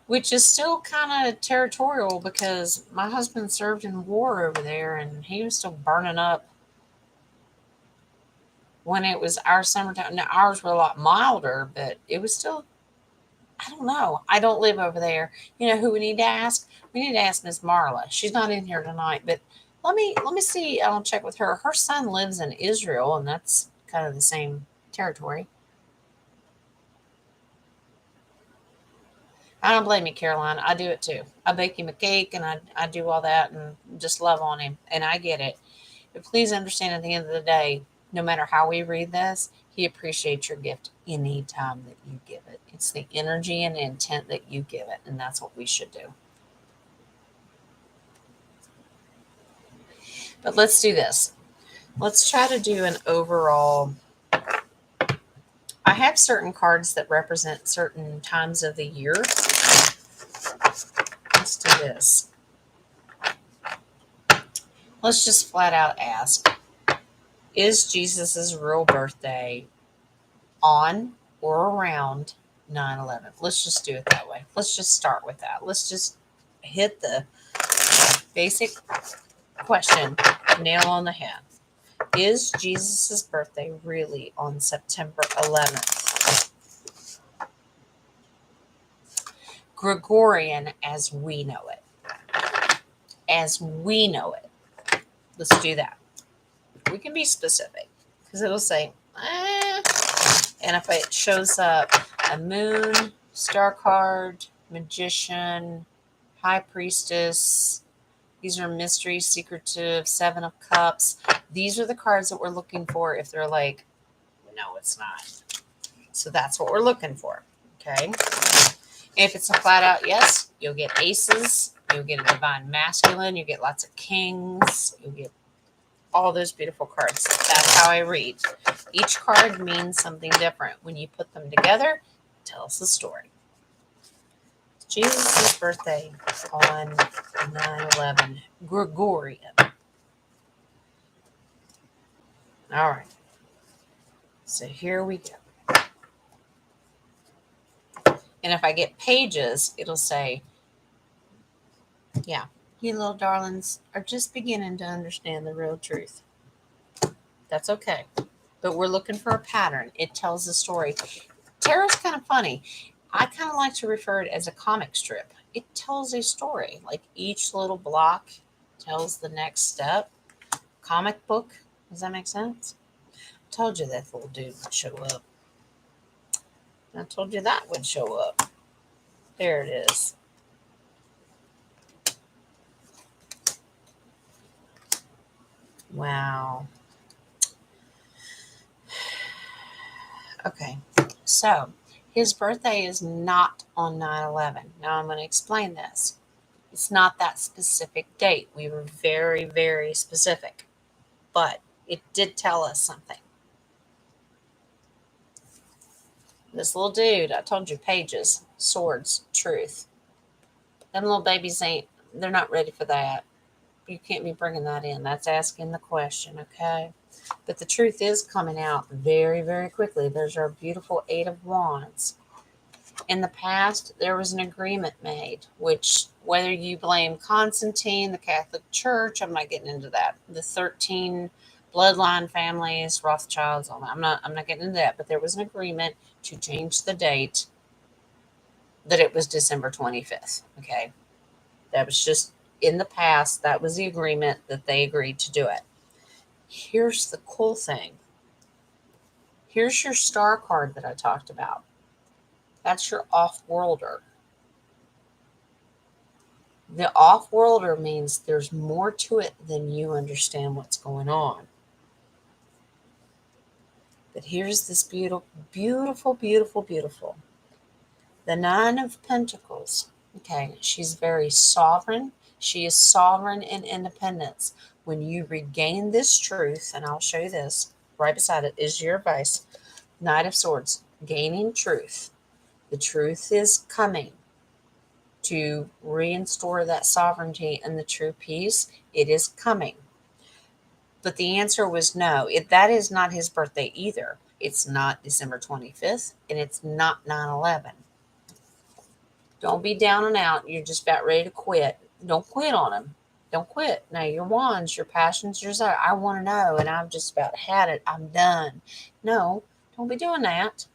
which is still kind of territorial because my husband served in war over there and he was still burning up when it was our summertime. Now, ours were a lot milder, but it was still, I don't know. I don't live over there. You know who we need to ask? We need to ask Miss Marla. She's not in here tonight, but let me see. I'll check with her. Her son lives in Israel, and that's kind of the same territory. I don't blame you, Caroline. I do it too. I bake him a cake and I do all that and just love on him. And I get it. But please understand at the end of the day, no matter how we read this, he appreciates your gift any time that you give it. It's the energy and intent that you give it. And that's what we should do. But let's do this. Let's try to do an overall. I have certain cards that represent certain times of the year. Let's do this. Let's just flat out ask, is Jesus's real birthday on or around 9/11? Let's just do it that way. Let's just start with that. Let's just hit the basic question, nail on the head. Is Jesus's birthday really on September 11th? Gregorian as we know it. As we know it. Let's do that. We can be specific because it'll say, and if it shows up a moon, star card, magician, high priestess, these are mystery, secretive, 7 of cups. These are the cards that we're looking for if they're like, no, it's not. So that's what we're looking for. Okay. If it's a flat out yes, you'll get aces, you'll get a divine masculine, you get lots of kings, you'll get all those beautiful cards. That's how I read. Each card means something different. When you put them together, it tells the story. Jesus' birthday on 9/11, Gregorian. All right. So here we go. And if I get pages, it'll say, yeah, you little darlings are just beginning to understand the real truth. That's okay. But we're looking for a pattern. It tells the story. Tarot's kind of funny. I kind of like to refer it as a comic strip. It tells a story. Like each little block tells the next step. Comic book. Does that make sense? I told you that little dude would show up. I told you that would show up. There it is. Wow. Okay. So his birthday is not on 9/11. Now I'm going to explain this. It's not that specific date. We were very, very specific, but it did tell us something. This little dude, I told you, pages, swords, truth. Them little babies they're not ready for that. You can't be bringing that in. That's asking the question, okay? But the truth is coming out very, very quickly. There's our beautiful Eight of Wands. In the past, there was an agreement made, which, whether you blame Constantine, the Catholic Church, I'm not getting into that. The 13 bloodline families, Rothschilds, all that. I'm not getting into that. But there was an agreement to change the date that it was December 25th. Okay. That was just in the past. That was the agreement that they agreed to do it. Here's the cool thing. Here's your star card that I talked about. That's your off-worlder. The off-worlder means there's more to it than you understand what's going on. But here's this beautiful, beautiful, beautiful, beautiful. The Nine of Pentacles. Okay, she's very sovereign. She is sovereign in independence. When you regain this truth, and I'll show you this, right beside it is your advice. Knight of Swords, gaining truth. The truth is coming to reinstore that sovereignty and the true peace. It is coming. But the answer was no. That is not his birthday either. It's not December 25th, and it's not 9/11. Don't be down and out. You're just about ready to quit. Don't quit on him. Don't quit. Now, your wands, your passions, your desire. I want to know, and I've just about had it. I'm done. No, don't be doing that,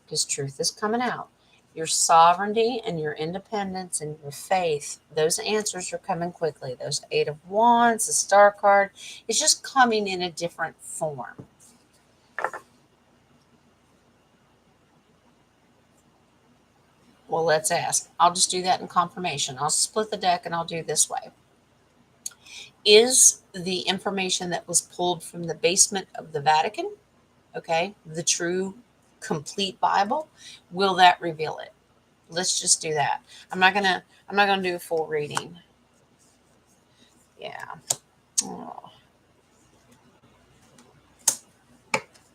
because truth is coming out. Your sovereignty and your independence and your faith, those answers are coming quickly. Those Eight of Wands, the Star card, it's just coming in a different form. Well, let's ask. I'll just do that in confirmation. I'll split the deck and I'll do this way. Is the information that was pulled from the basement of the Vatican, okay, the true complete Bible, will that reveal it? Let's just do that. I'm not gonna do a full reading. Yeah. Oh.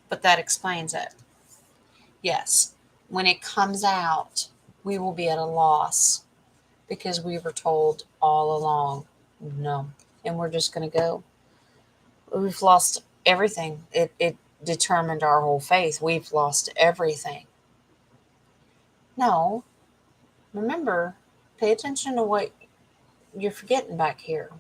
But that explains it. Yes. When it comes out, we will be at a loss because we were told all along, no. And we're just going to go. We've lost everything. It determined our whole faith. We've lost everything. No. Remember, pay attention to what you're forgetting back here.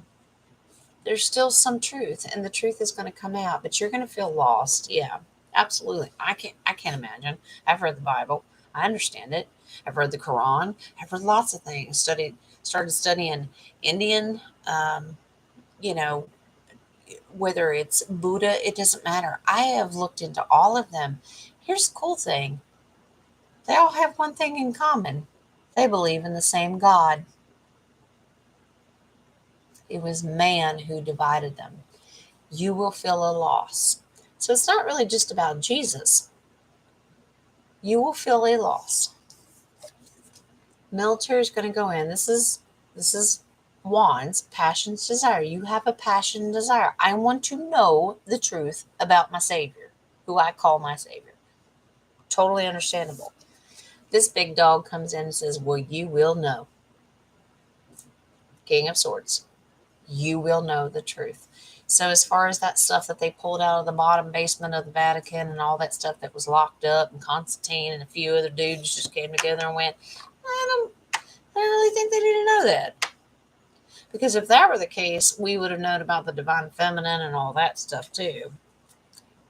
There's still some truth, and the truth is going to come out, but you're going to feel lost. Yeah, absolutely. I can't imagine. I've read the Bible. I understand it. I've read the Quran. I've read lots of things. Started studying Indian. You know, whether it's Buddha, it doesn't matter. I have looked into all of them. Here's the cool thing. They all have one thing in common. They believe in the same God. It was man who divided them. You will feel a loss. So it's not really just about Jesus. You will feel a loss. Military is going to go in. This is Wands, passion's desire. You have a passion and desire. I want to know the truth about my Savior, who I call my Savior. Totally understandable. This big dog comes in and says, well, you will know. King of Swords. You will know the truth. So as far as that stuff that they pulled out of the bottom basement of the Vatican and all that stuff that was locked up, and Constantine and a few other dudes just came together and went, I don't really think they didn't know that. Because if that were the case, we would have known about the divine feminine and all that stuff too.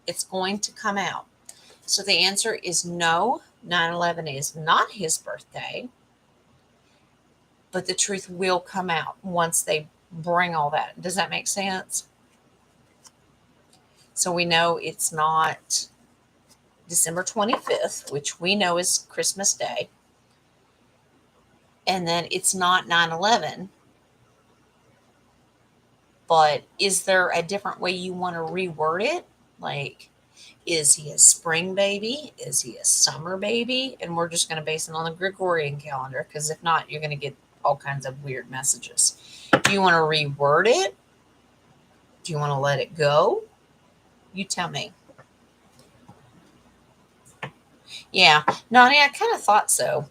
It's going to come out. So the answer is no. 9/11 is not his birthday. But the truth will come out once they bring all that. Does that make sense? So we know it's not December 25th, which we know is Christmas Day, and then it's not 9/11, but is there a different way you want to reword it? Like, is he a spring baby? Is he a summer baby? And we're just going to base it on the Gregorian calendar, because if not, you're going to get all kinds of weird messages. Do you want to reword it? Do you want to let it go? You tell me. Yeah, Nani, I kind of thought so.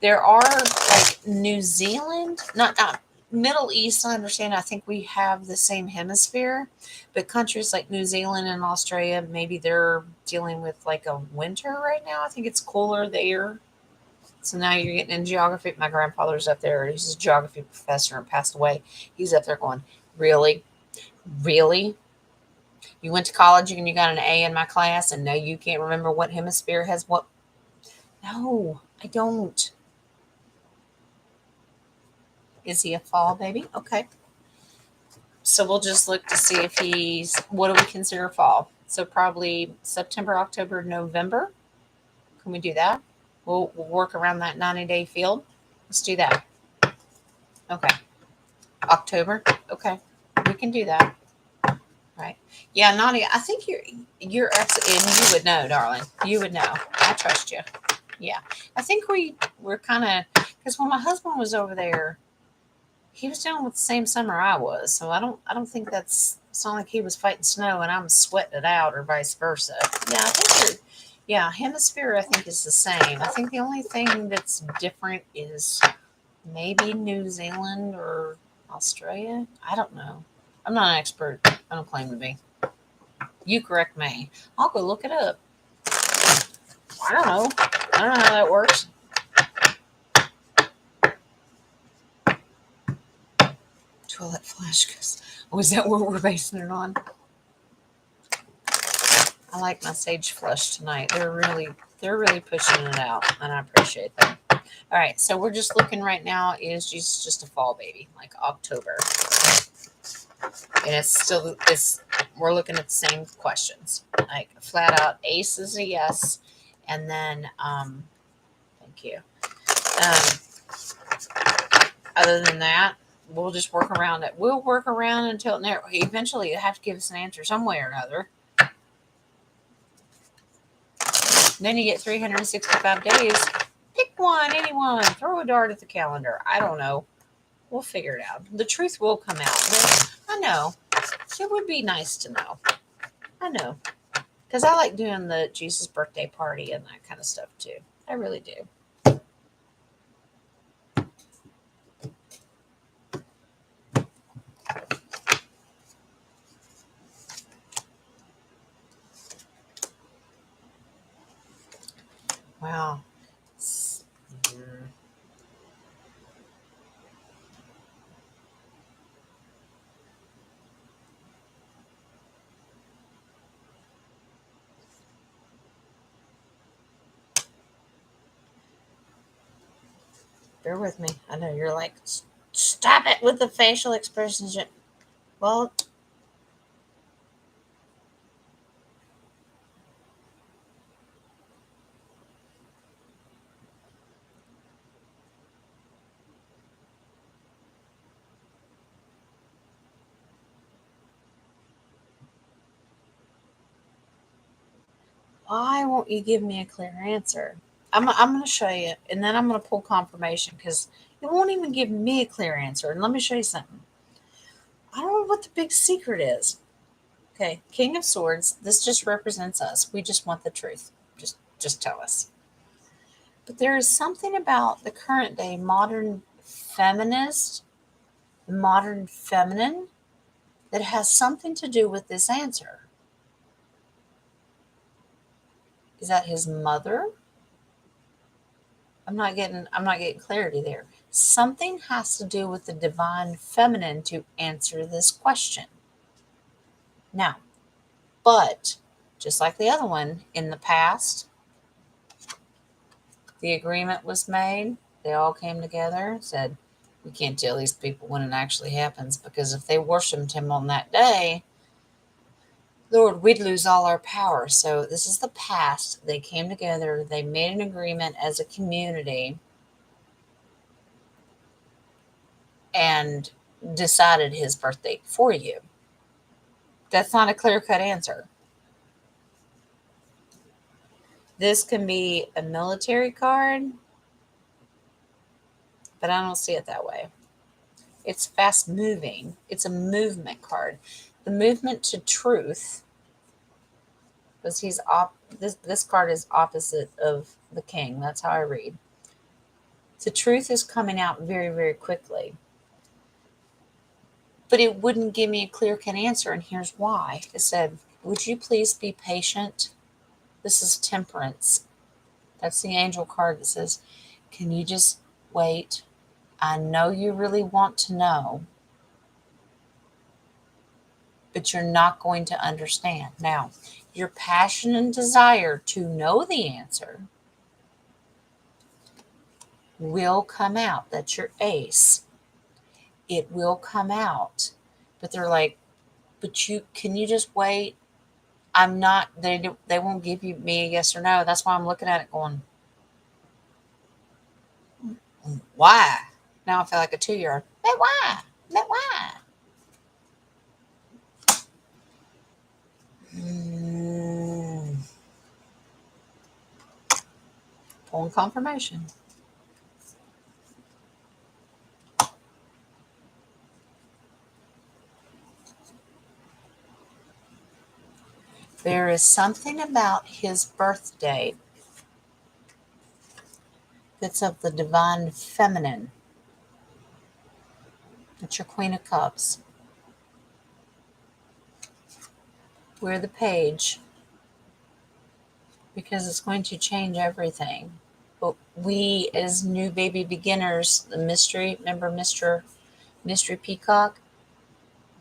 There are like New Zealand, not Middle East. I understand. I think we have the same hemisphere, but countries like New Zealand and Australia, maybe they're dealing with like a winter right now. I think it's cooler there. So now you're getting in geography. My grandfather's up there. He's a geography professor and passed away. He's up there going, really? Really? You went to college and you got an A in my class, and now you can't remember what hemisphere has what? No, I don't. Is he a fall baby? Okay. So we'll just look to see if he's, what do we consider fall? So probably September, October, November. Can we do that? We'll work around that 90-day field. Let's do that. Okay. October. Okay. We can do that. Right. Yeah, Nadia, I think you're and you would know, darling. You would know. I trust you. Yeah. I think we're kind of, because when my husband was over there, he was dealing with the same summer I was. So I don't think it's not like he was fighting snow and I'm sweating it out, or vice versa. Yeah, I think hemisphere I think is the same. I think the only thing that's different is maybe New Zealand or Australia. I don't know. I'm not an expert. I don't claim to be. You correct me. I'll go look it up. I don't know. I don't know how that works. Toilet flush. Was that what we're basing it on? I like my sage flush tonight. They're really pushing it out, and I appreciate them. All right, so we're just looking right now. Is Jesus just a fall baby, like October? And we're looking at the same questions, like flat out. Ace is a yes, and then thank you. Other than that, we'll just work around it. We'll work around until eventually you have to give us an answer some way or another. Then you get 365 days. Pick one, anyone. Throw a dart at the calendar. I don't know. We'll figure it out. The truth will come out. But I know. It would be nice to know. I know. Because I like doing the Jesus birthday party and that kind of stuff too. I really do. Wow. Bear with me. I know you're like, stop it with the facial expressions. Well, why won't you give me a clear answer? I'm going to show you, and then I'm going to pull confirmation, because it won't even give me a clear answer. And let me show you something. I don't know what the big secret is. Okay, King of Swords. This just represents us. We just want the truth. Just tell us. But there is something about the current day modern feminist, modern feminine, that has something to do with this answer. Is that his mother? I'm not getting clarity there. Something has to do with the divine feminine to answer this question. Now, but just like the other one, in the past, the agreement was made. They all came together, said, we can't tell these people when it actually happens, because if they worshiped him on that day, Lord, we'd lose all our power. So this is the past. They came together, they made an agreement as a community and decided his birthday for you. That's not a clear-cut answer. This can be a military card, but I don't see it that way. It's fast moving. It's a movement card. The movement to truth, because this card is opposite of the king. That's how I read. The truth is coming out very, very quickly. But it wouldn't give me a clear-cut answer, and here's why. It said, would you please be patient? This is temperance. That's the angel card that says, can you just wait? I know you really want to know, but you're not going to understand. Now, your passion and desire to know the answer will come out. That's your ace. It will come out. But they're like, but can you just wait? I'm not, they won't give me a yes or no. That's why I'm looking at it going, why? Now I feel like a 2-year-old. But why? But why? Pulling confirmation. There is something about his birthday that's of the divine feminine. That's your Queen of Cups. Wear the page because it's going to change everything. But we, as new baby beginners, the mystery, remember Mystery Peacock?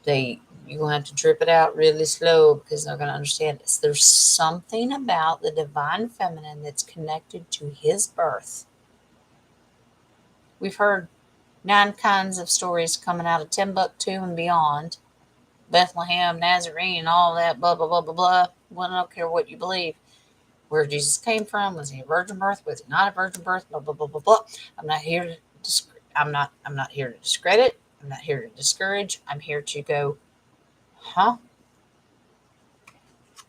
You're going to have to drip it out really slow because they're going to understand this. There's something about the divine feminine that's connected to his birth. We've heard 9 kinds of stories coming out of Timbuktu and beyond. Bethlehem, Nazarene, all that, blah, blah, blah, blah, blah. Well, I don't care what you believe. Where Jesus came from, was he a virgin birth? Was he not a virgin birth? Blah, blah, blah, blah, blah. I'm not here to I'm not here to discredit. I'm not here to discourage. I'm here to go, huh?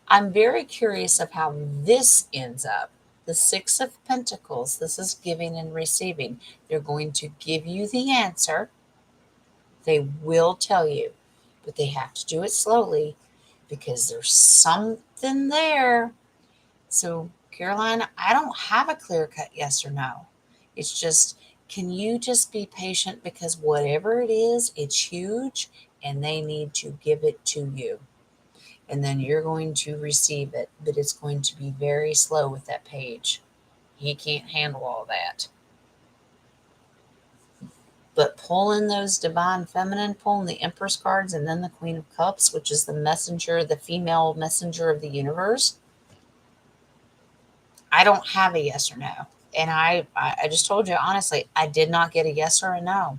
I'm very curious of how this ends up. The 6 of Pentacles, this is giving and receiving. They're going to give you the answer. They will tell you, but they have to do it slowly because there's something there. So, Caroline, I don't have a clear-cut yes or no. It's just, can you just be patient because whatever it is, it's huge and they need to give it to you. And then you're going to receive it, but it's going to be very slow with that page. He can't handle all that. But pulling those divine feminine, pulling the Empress cards and then the Queen of Cups, which is the messenger, the female messenger of the universe, I don't have a yes or no. And I just told you, honestly, I did not get a yes or a no.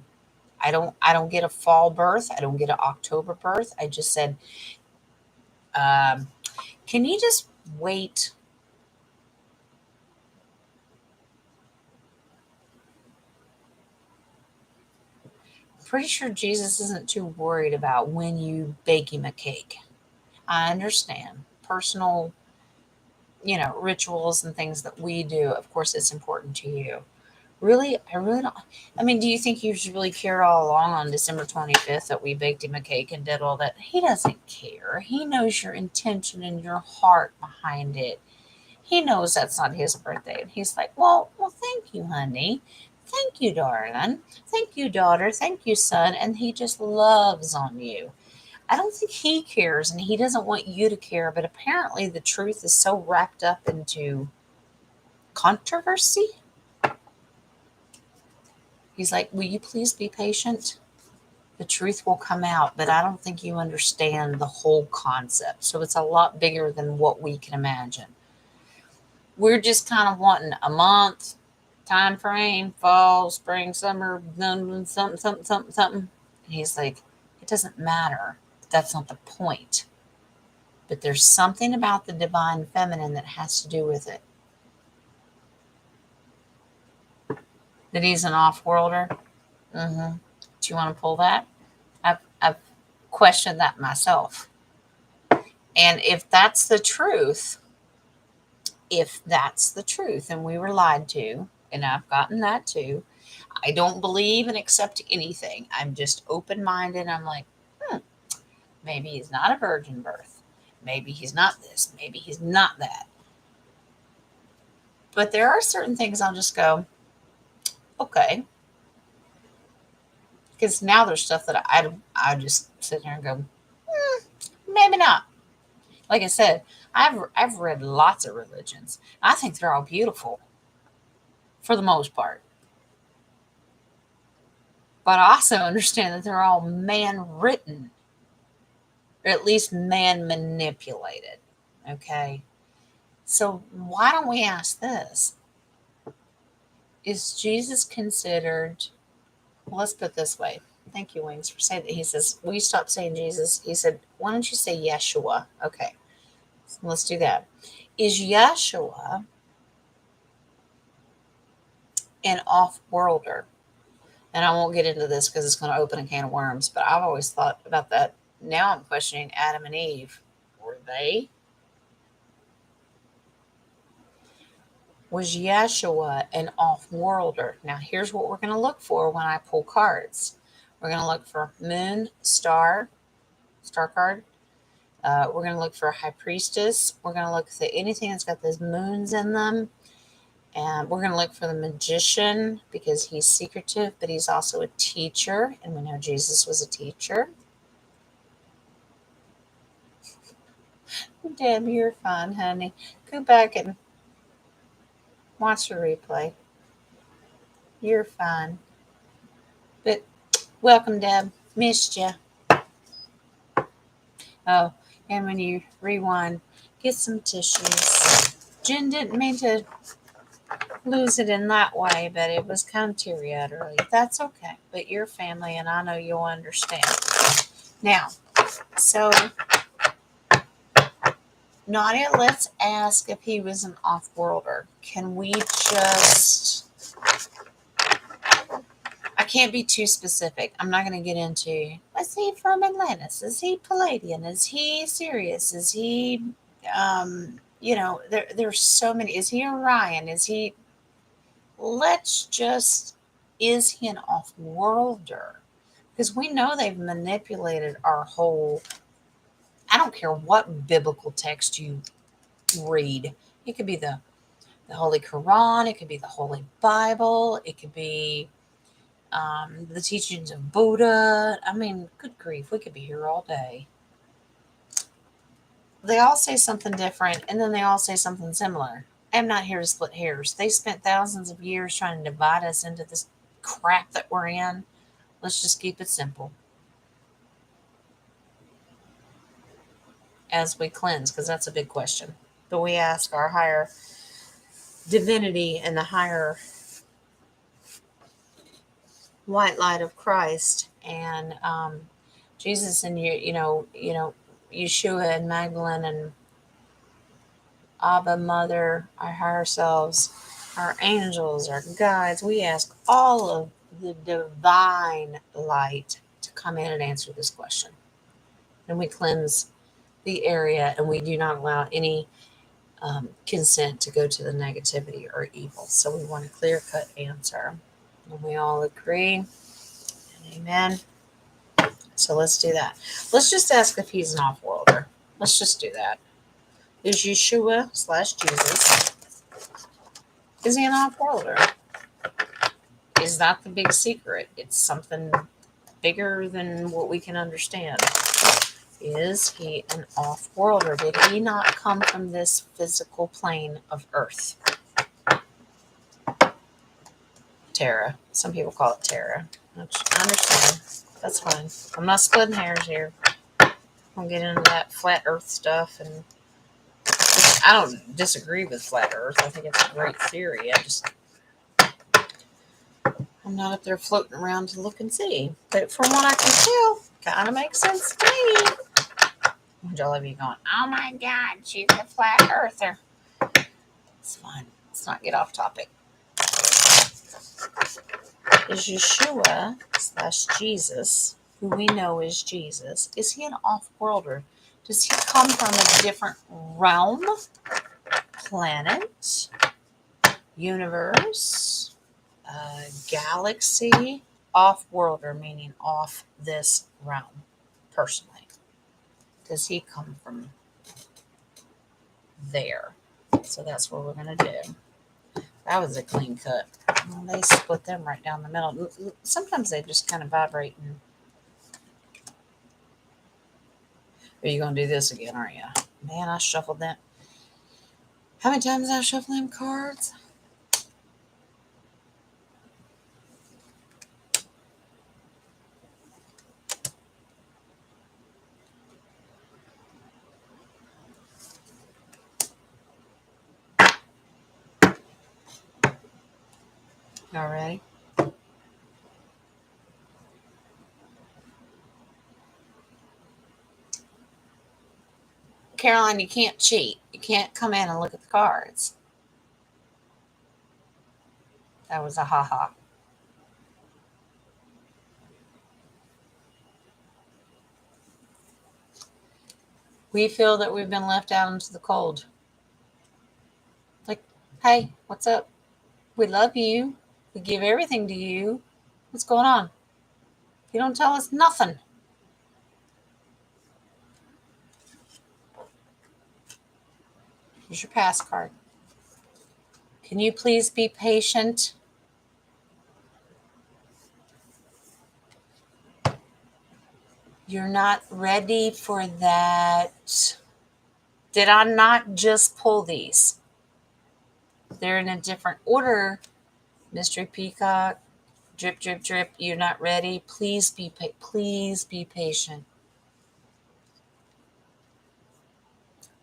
I don't get a fall birth. I don't get an October birth. I just said, can you just wait? I'm pretty sure Jesus isn't too worried about when you bake him a cake. I understand personal, rituals and things that we do. Of course, it's important to you. Really, I really don't. I mean, do you think you really cared all along on December 25th that we baked him a cake and did all that? He doesn't care. He knows your intention and your heart behind it. He knows that's not his birthday. And he's like, well, thank you, honey. Thank you, darling. Thank you, daughter. Thank you, son. And he just loves on you. I don't think he cares and he doesn't want you to care, but apparently the truth is so wrapped up into controversy. He's like, will you please be patient? The truth will come out, but I don't think you understand the whole concept. So it's a lot bigger than what we can imagine. We're just kind of wanting a month, time frame, fall, spring, summer, something. And he's like, it doesn't matter. That's not the point. But there's something about the divine feminine that has to do with it. That he's an off-worlder. Mm-hmm. Do you want to pull that? I've questioned that myself. And if that's the truth, and we were lied to, and I've gotten that too, I don't believe and accept anything. I'm just open-minded. I'm like, maybe he's not a virgin birth. Maybe he's not this. Maybe he's not that. But there are certain things I'll just go, okay. Because now there's stuff that I just sit here and go, maybe not. Like I said, I've read lots of religions. I think they're all beautiful for the most part. But I also understand that they're all man-written, or at least man-manipulated. Okay? So why don't we ask this? Is Jesus considered, well, let's put it this way. Thank you, Wings, for saying that. He says, will you stop saying Jesus? He said, why don't you say Yeshua? Okay, so let's do that. Is Yeshua an off-worlder? And I won't get into this because it's going to open a can of worms, but I've always thought about that. Now I'm questioning Adam and Eve. Were they? Was Yeshua an off-worlder? Now, here's what we're going to look for when I pull cards. We're going to look for moon, star card. We're going to look for a high priestess. We're going to look for anything that's got those moons in them. And we're going to look for the magician because he's secretive, but he's also a teacher. And we know Jesus was a teacher. Deb, you're fun, honey. Go back and watch the replay. You're fine. But welcome, Deb. Missed you. Oh, and when you rewind, get some tissues. Jen didn't mean to lose it in that way, but it was kind of teary-eyed early. That's okay. But you're family, and I know you'll understand. Now, so Nadia, let's ask if he was an off-worlder. Can we just... I can't be too specific. I'm not going to get into, is he from Atlantis? Is he Palladian? Is he Sirius? Is he, there's so many. Is he Orion? Is he, is he an off-worlder? Because we know they've manipulated our whole, I don't care what biblical text you read. It could be the Holy Quran. It could be the Holy Bible. It could be the teachings of Buddha. I mean, good grief, we could be here all day. They all say something different, and then they all say something similar. I'm not here to split hairs. They spent thousands of years trying to divide us into this crap that we're in. Let's just keep it simple. As we cleanse, because that's a big question. But we ask our higher divinity and the higher white light of Christ and Jesus and Yeshua and Magdalene and Abba, Mother, our higher selves, our angels, our guides. We ask all of the divine light to come in and answer this question. And we cleanse the area, and we do not allow any consent to go to the negativity or evil. So we want a clear-cut answer. And we all agree. And amen. So let's do that. Let's just ask if he's an off-worlder. Let's just do that. Is Yeshua / Jesus, is he an off-worlder? Is that the big secret? It's something bigger than what we can understand. Is he an off-worlder? Did he not come from this physical plane of Earth? Terra. Some people call it Terra. I understand. That's fine. I'm not splitting hairs here. I'll get into that flat Earth stuff, and I don't disagree with flat Earth. I think it's a great theory. I'm not up there floating around to look and see. But from what I can tell, kind of makes sense to me. Which all of you going, oh my God, she's a flat earther. It's fine. Let's not get off topic. Is Yeshua / Jesus, who we know is Jesus, is he an off-worlder? Does he come from a different realm, planet, universe, galaxy? Off-worlder meaning off this realm, personally. Does he come from there? So that's what we're going to do. That was a clean cut. Well, they split them right down the middle. Sometimes they just kind of vibrate. And... Are you going to do this again, aren't you? Man, I shuffled that. How many times I shuffled them cards? Y'all ready? Caroline, you can't cheat. You can't come in and look at the cards. That was a ha-ha. We feel that we've been left out into the cold. Like, hey, what's up? We love you. We give everything to you. What's going on? You don't tell us nothing. Here's your pass card. Can you please be patient? You're not ready for that. Did I not just pull these? They're in a different order. Mystery Peacock, drip, drip, drip. You're not ready. Please be patient.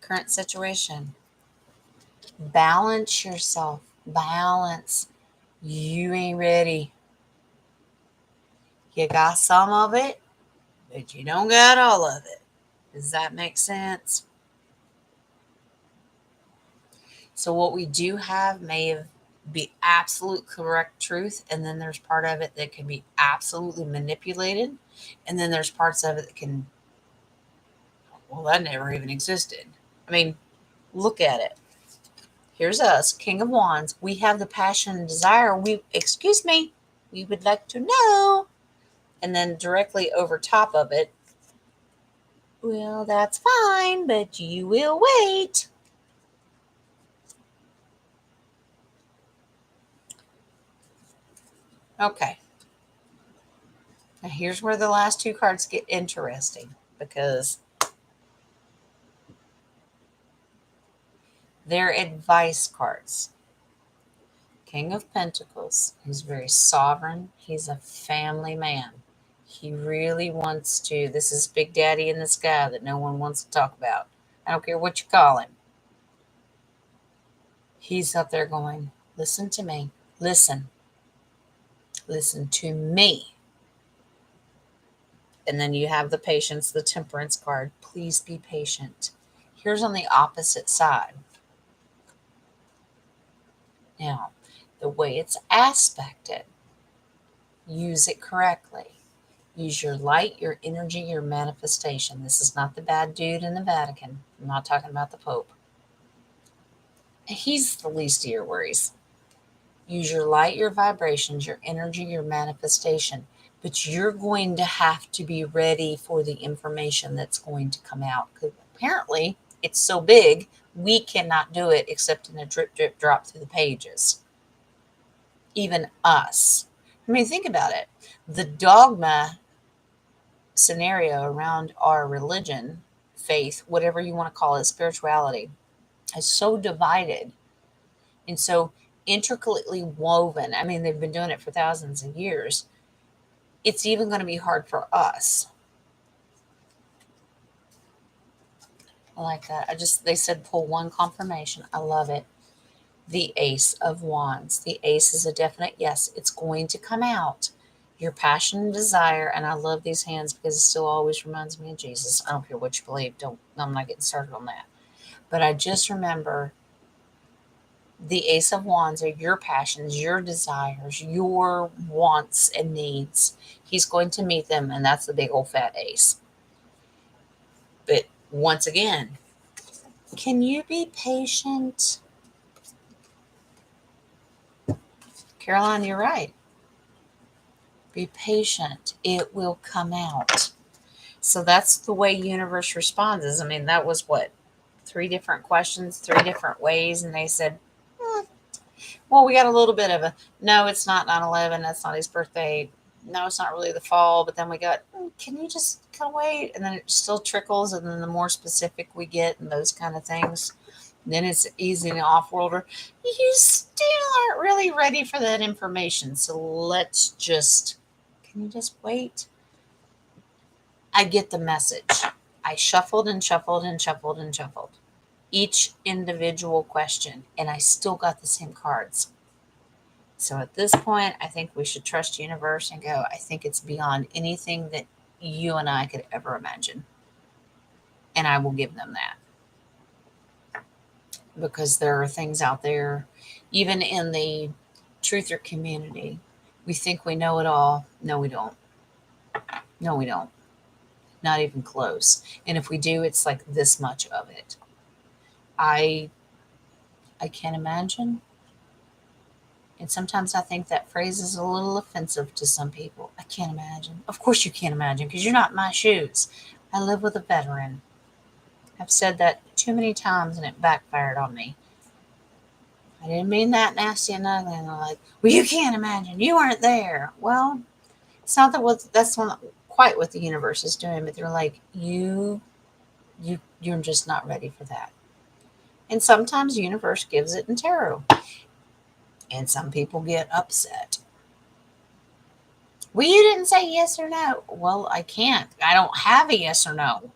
Current situation. Balance yourself. Balance. You ain't ready. You got some of it, but you don't got all of it. Does that make sense? So what we do have may be absolute correct truth, and then there's part of it that can be absolutely manipulated, and then there's parts of it that can, well, that never even existed. I mean, look at it. Here's us, King of Wands. We have the passion and desire. We would like to know. And then directly over top of it, well, that's fine, but you will wait. Okay. Now here's where the last two cards get interesting, because they're advice cards. King of Pentacles. He's very sovereign. He's a family man. He really wants to. This is Big Daddy in the sky that no one wants to talk about. I don't care what you call him. He's up there going, listen to me. Listen. Listen to me. And then you have the patience, the temperance card. Please be patient. Here's on the opposite side. Now, the way it's aspected, use it correctly. Use your light, your energy, your manifestation. This is not the bad dude in the Vatican. I'm not talking about the Pope. He's the least of your worries. Use your light, your vibrations, your energy, your manifestation. But you're going to have to be ready for the information that's going to come out. Because apparently, it's so big, we cannot do it except in a drip, drip, drop through the pages. Even us. I mean, think about it. The dogma scenario around our religion, faith, whatever you want to call it, spirituality, is so divided and so intricately woven. I mean, they've been doing it for thousands of years. It's even going to be hard for us. I like that. They said pull one confirmation. I love it. The Ace of Wands. The Ace is a definite yes. It's going to come out. your passion and desire, and I love these hands because it still always reminds me of Jesus. I don't care what you believe. I'm not getting started on that. But I just remember the Ace of Wands are your passions, your desires, your wants and needs. He's going to meet them, and that's the big old fat ace. But once again, can you be patient? Caroline, you're right. Be patient. It will come out. So that's the way universe responds. I mean, that was what? 3 different questions, 3 different ways. And they said, well, we got a little bit of a, no, it's not 9/11. That's not his birthday. No, it's not really the fall. But then we got, can you just kind of wait? And then it still trickles. And then the more specific we get and those kind of things, then it's easy and off-worlder. You still aren't really ready for that information. So let's just, can you just wait? I get the message. I shuffled and shuffled and shuffled and shuffled each individual question, and I still got the same cards. So at this point, I think we should trust universe and go, I think it's beyond anything that you and I could ever imagine. And I will give them that. Because there are things out there, even in the truther community, we think we know it all. No, we don't. No, we don't. Not even close. And if we do, it's like this much of it. I can't imagine. And sometimes I think that phrase is a little offensive to some people. I can't imagine. Of course you can't imagine because you're not in my shoes. I live with a veteran. I've said that too many times and it backfired on me. I didn't mean that nasty and ugly. And they're like, well, you can't imagine. You weren't there. Well, it's not that that's not quite what the universe is doing, but they're like, you're just not ready for that. And sometimes the universe gives it in tarot. And some people get upset. Well, you didn't say yes or no. Well, I can't. I don't have a yes or no.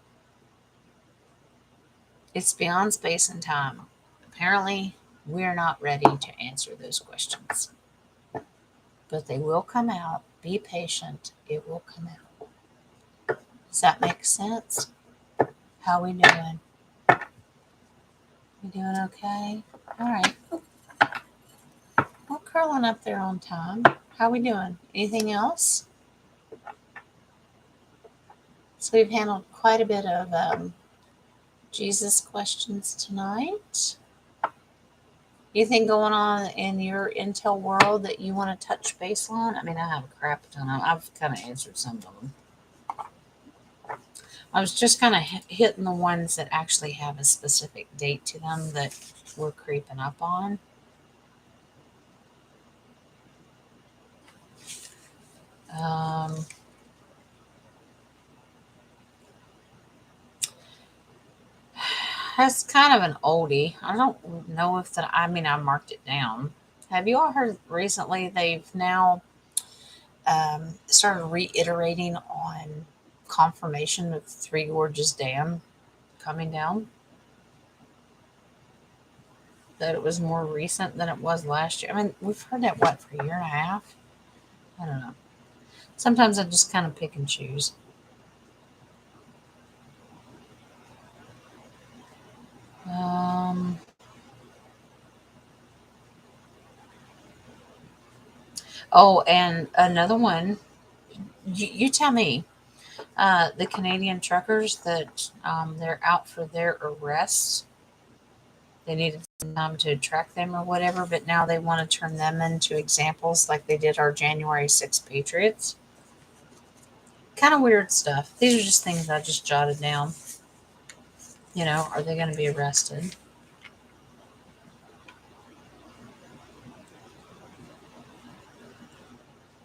It's beyond space and time. Apparently, we're not ready to answer those questions. But they will come out. Be patient. It will come out. Does that make sense? How we doing? We doing okay? All right. We're curling up there on time. How we doing? Anything else? So we've handled quite a bit of Jesus questions tonight. Anything going on in your intel world that you want to touch base on? I mean, I have a crap ton of them. I've kind of answered some of them. I was just kind of hitting the ones that actually have a specific date to them that we're creeping up on. That's kind of an oldie. I don't know if that, I mean, I marked it down. Have you all heard recently they've now started reiterating on confirmation of Three Gorges Dam coming down? That it was more recent than it was last year. I mean, we've heard that, what, for a year and a half? I don't know. Sometimes I just kind of pick and choose. Oh, and another one. You tell me. The Canadian truckers that they're out for their arrests. They needed some time to track them or whatever, but now they want to turn them into examples like they did our January 6th Patriots. Kind of weird stuff. These are just things I just jotted down. You know, are they going to be arrested?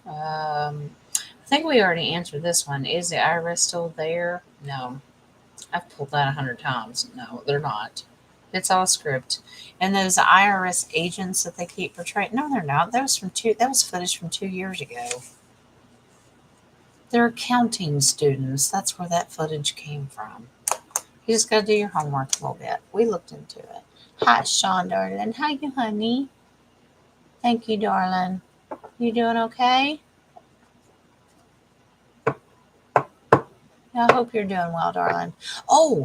I think we already answered this one. Is the IRS still there? No. I've pulled that 100 times. No, they're not. It's all script. And those IRS agents that they keep portraying, no, they're not. That was footage from 2 years ago. They're accounting students. That's where that footage came from. You just got to do your homework a little bit. We looked into it. Hi, Sean, darling. How you, honey? Thank you, darling. You doing okay? I hope you're doing well, darling. Oh,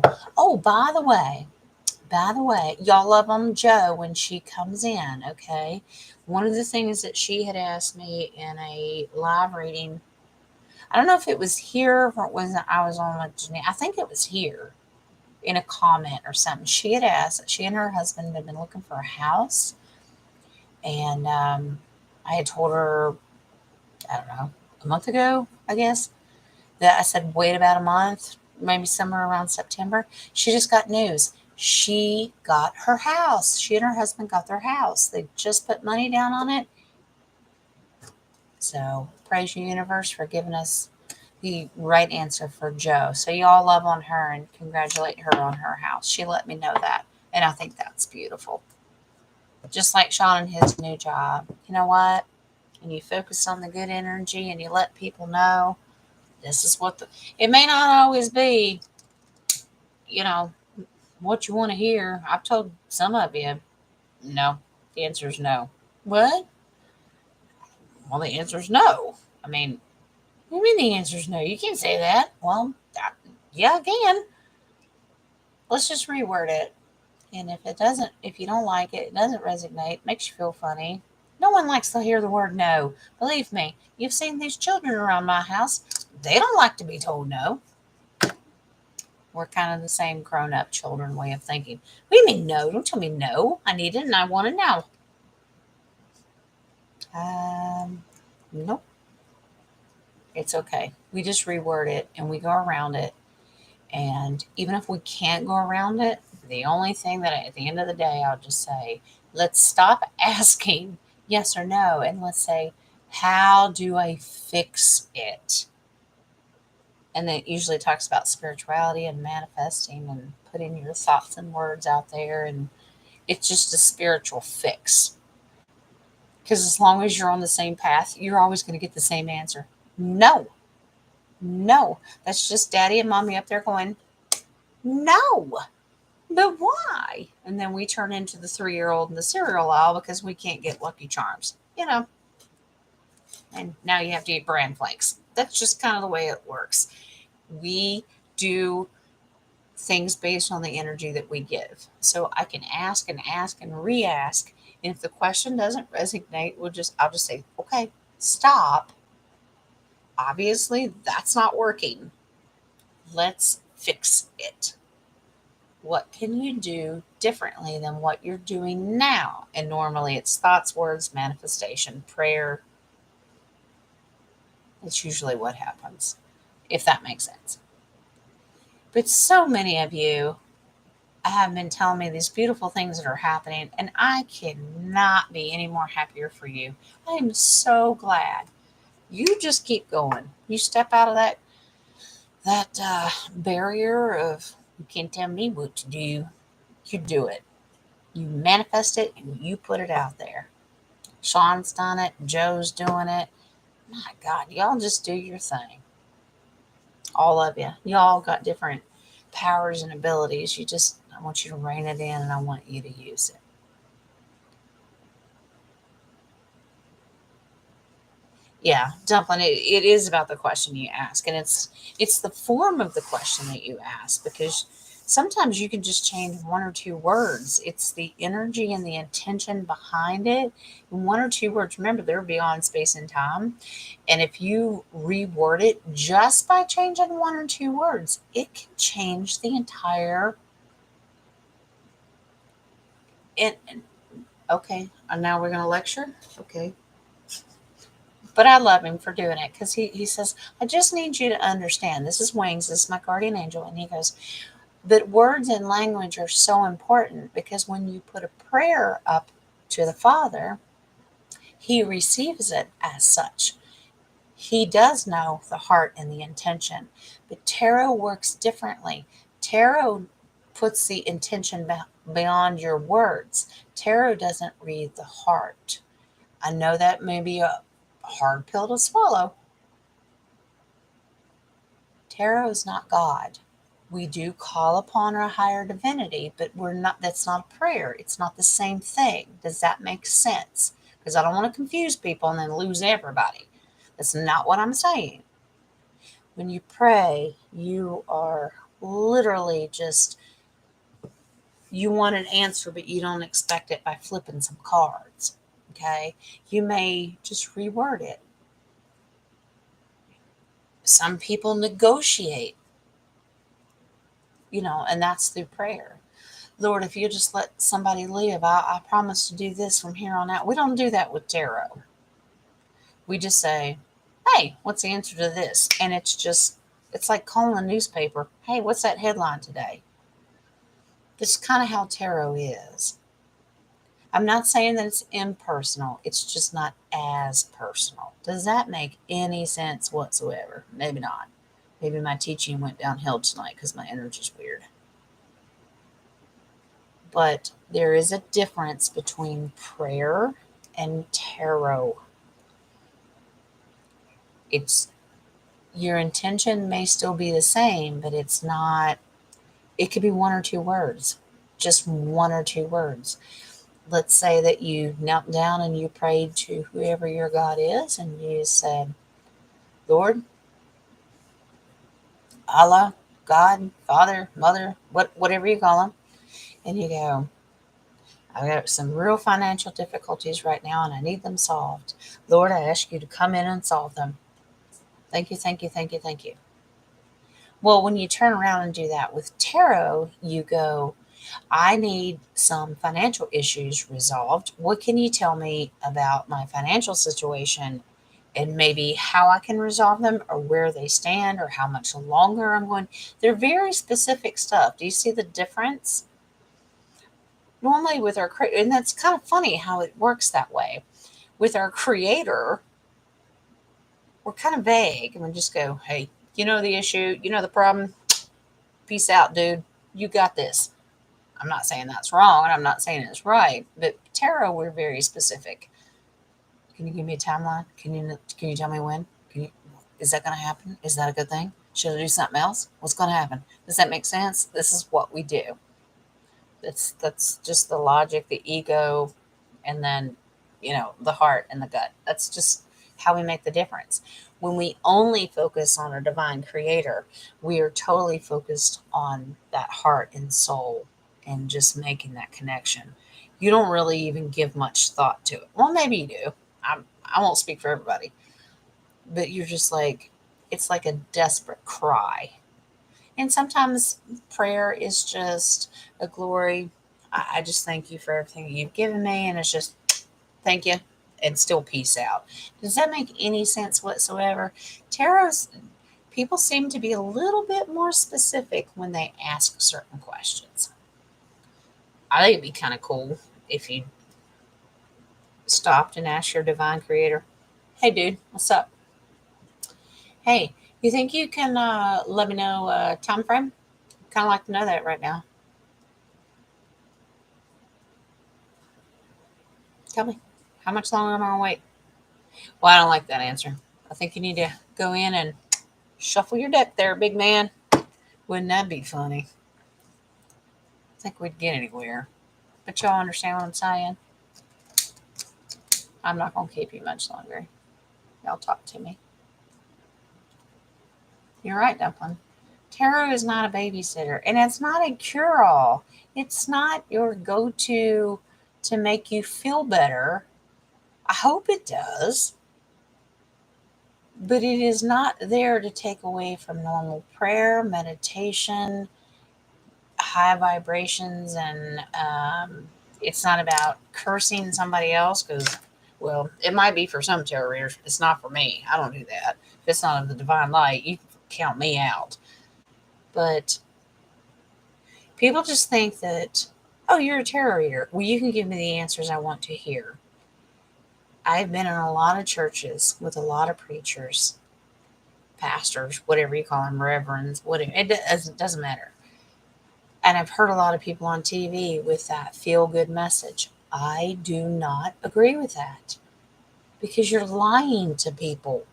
by the way, y'all love on Joe when she comes in, okay? One of the things that she had asked me in a live reading, I don't know if it was here or it was I was on with Janine. I think it was here in a comment or something. She had asked that she and her husband had been looking for a house, and I had told her, I don't know, a month ago, I guess, that I said wait about a month, maybe somewhere around September. She just got news. She got her house. She and her husband got their house. They just put money down on it. So praise you, universe, for giving us the right answer for Joe. So y'all love on her and congratulate her on her house. She let me know that. And I think that's beautiful. Just like Sean and his new job. You know what? And you focus on the good energy and you let people know this is what it may not always be, you know, what you want to hear. I've told some of you, no. The answer is no. What? Well, the answer is no. I mean, what do you mean the answer is no? You can't say that. Well, yeah, I can. Let's just reword it. And if you don't like it, it doesn't resonate, makes you feel funny. No one likes to hear the word no. Believe me, you've seen these children around my house. They don't like to be told no. We're kind of the same grown-up children way of thinking. What do you mean no? Don't tell me no. I need it and I want it now. Nope. It's okay. We just reword it and we go around it. And even if we can't go around it, the only thing that at the end of the day, I'll just say, let's stop asking yes or no. And let's say, how do I fix it? And then it usually talks about spirituality and manifesting and putting your thoughts and words out there. And it's just a spiritual fix. Because as long as you're on the same path, you're always going to get the same answer. No. That's just daddy and mommy up there going, no. But why? And then we turn into the 3-year-old in the cereal aisle because we can't get Lucky Charms, And now you have to eat bran flakes. That's just kind of the way it works. We do things based on the energy that we give. So I can ask and re-ask. And if the question doesn't resonate, I'll just say, okay, stop. Obviously, that's not working. Let's fix it. What can you do differently than what you're doing now? And normally it's thoughts, words, manifestation, prayer. It's usually what happens, if that makes sense. But so many of you have been telling me these beautiful things that are happening, and I cannot be any more happier for you. I am so glad. You just keep going. You step out of that barrier of you can't tell me what to do. You do it. You manifest it and you put it out there. Sean's done it. Joe's doing it. My God, y'all just do your thing. All of you. Y'all got different powers and abilities. I want you to rein it in and I want you to use it. Yeah, Dumpling, it is about the question you ask. And it's the form of the question that you ask, because sometimes you can just change 1 or 2 words. It's the energy and the intention behind it. 1 or 2 words, remember, they're beyond space and time. And if you reword it just by changing 1 or 2 words, it can change the entire. Okay, and now we're going to lecture? Okay. But I love him for doing it, because he says, I just need you to understand. This is Wings. This is my guardian angel. And he goes, that words and language are so important, because when you put a prayer up to the Father, he receives it as such. He does know the heart and the intention. But tarot works differently. Tarot puts the intention beyond your words. Tarot doesn't read the heart. I know that may be a hard pill to swallow. Tarot is not God. We do call upon our higher divinity, but that's not a prayer. It's not the same thing. Does that make sense? Because I don't want to confuse people and then lose everybody. That's not what I'm saying. When you pray, you are literally just, you want an answer, but you don't expect it by flipping some cards. Okay. You may just reword it. Some people negotiate, and that's through prayer. Lord, if you just let somebody live, I promise to do this from here on out. We don't do that with tarot. We just say, hey, what's the answer to this? And it's like calling a newspaper. Hey, what's that headline today? This is kind of how tarot is. I'm not saying that it's impersonal. It's just not as personal. Does that make any sense whatsoever? Maybe not. Maybe my teaching went downhill tonight because my energy's weird. But there is a difference between prayer and tarot. It's your intention may still be the same, but it's not. It could be one or two words, just one or two words. Let's say that you knelt down and you prayed to whoever your God is, and you said, Lord, Allah, God, Father, Mother, whatever you call them, and you go, I've got some real financial difficulties right now and I need them solved. Lord, I ask you to come in and solve them. Thank you, thank you, thank you, thank you. Well, when you turn around and do that with tarot, you go, I need some financial issues resolved. What can you tell me about my financial situation and maybe how I can resolve them or where they stand or how much longer I'm going? They're very specific stuff. Do you see the difference? Normally with our creator, and that's kind of funny how it works that way. With our creator, we're kind of vague and we just go, hey, you know the issue, you know the problem, peace out, dude. You got this. I'm not saying that's wrong and I'm not saying it's right, but tarot, we're very specific. Can you give me a timeline? Can you tell me when? Is that going to happen? Is that a good thing? Should I do something else? What's going to happen? Does that make sense? This is what we do. That's just the logic, the ego, and then the heart and the gut. That's just how we make the difference. When we only focus on our divine creator, we are totally focused on that heart and soul and just making that connection. You don't really even give much thought to it. Well, maybe you do. I won't speak for everybody, but you're just like, it's like a desperate cry. And sometimes prayer is just a glory. I just thank you for everything you've given me. And it's just thank you and still peace out. Does that make any sense whatsoever? Tarot's people seem to be a little bit more specific when they ask certain questions. I think it'd be kind of cool if you stopped and asked your divine creator, hey dude, what's up? Hey, you think you can let me know time frame? Kind of like to know that right now. Tell me, how much longer am I gonna wait? Well, I don't like that answer. I think you need to go in and shuffle your deck there, big man. Wouldn't that be funny? I think we'd get anywhere. But y'all understand what I'm saying? I'm not gonna keep you much longer. Y'all talk to me. You're right, Dumpling. Tarot is not a babysitter, and it's not a cure-all. It's not your go-to to make you feel better. I hope it does. But it is not there to take away from normal prayer, meditation, high vibrations, and it's not about cursing somebody else because, well, it might be for some tarot readers. It's not for me. I don't do that. If it's not of the divine light, you count me out. But people just think that, oh, you're a tarot reader. Well, you can give me the answers I want to hear. I've been in a lot of churches with a lot of preachers, pastors, whatever you call them, reverends, whatever. It doesn't matter. And I've heard a lot of people on TV with that feel-good message. I do not agree with that because you're lying to people.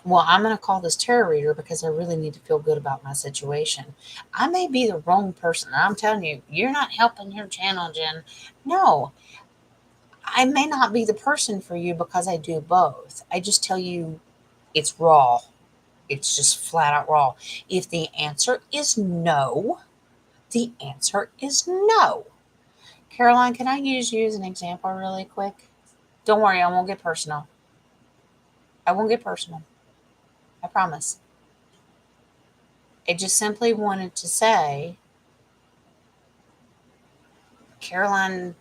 Well, I'm going to call this tarot reader because I really need to feel good about my situation. I may be the wrong person. I'm telling you, you're not helping your channel, Jen. No, I may not be the person for you because I do both. I just tell you it's raw. It's just flat out wrong. If the answer is no, the answer is no. Caroline, can I use you as an example really quick? Don't worry, I won't get personal. I won't get personal. I promise. I just simply wanted to say, Caroline,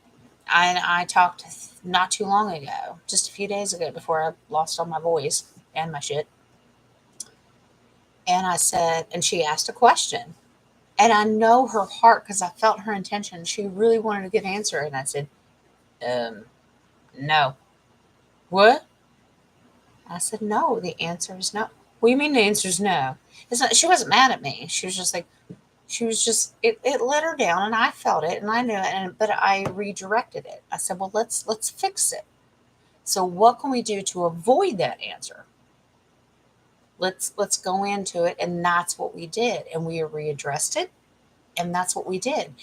I talked not too long ago, just a few days ago before I lost all my voice and my shit. And I said, and she asked a question. And I know her heart because I felt her intention. She really wanted a good answer. And I said, no. What? I said, no, the answer is no. What do you mean the answer is no? It's not, she wasn't mad at me. She was just like, it let her down and I felt it and I knew it. But I redirected it. I said, well, let's fix it. So what can we do to avoid that answer? Let's go into it. And that's what we did. And we readdressed it. And that's what we did.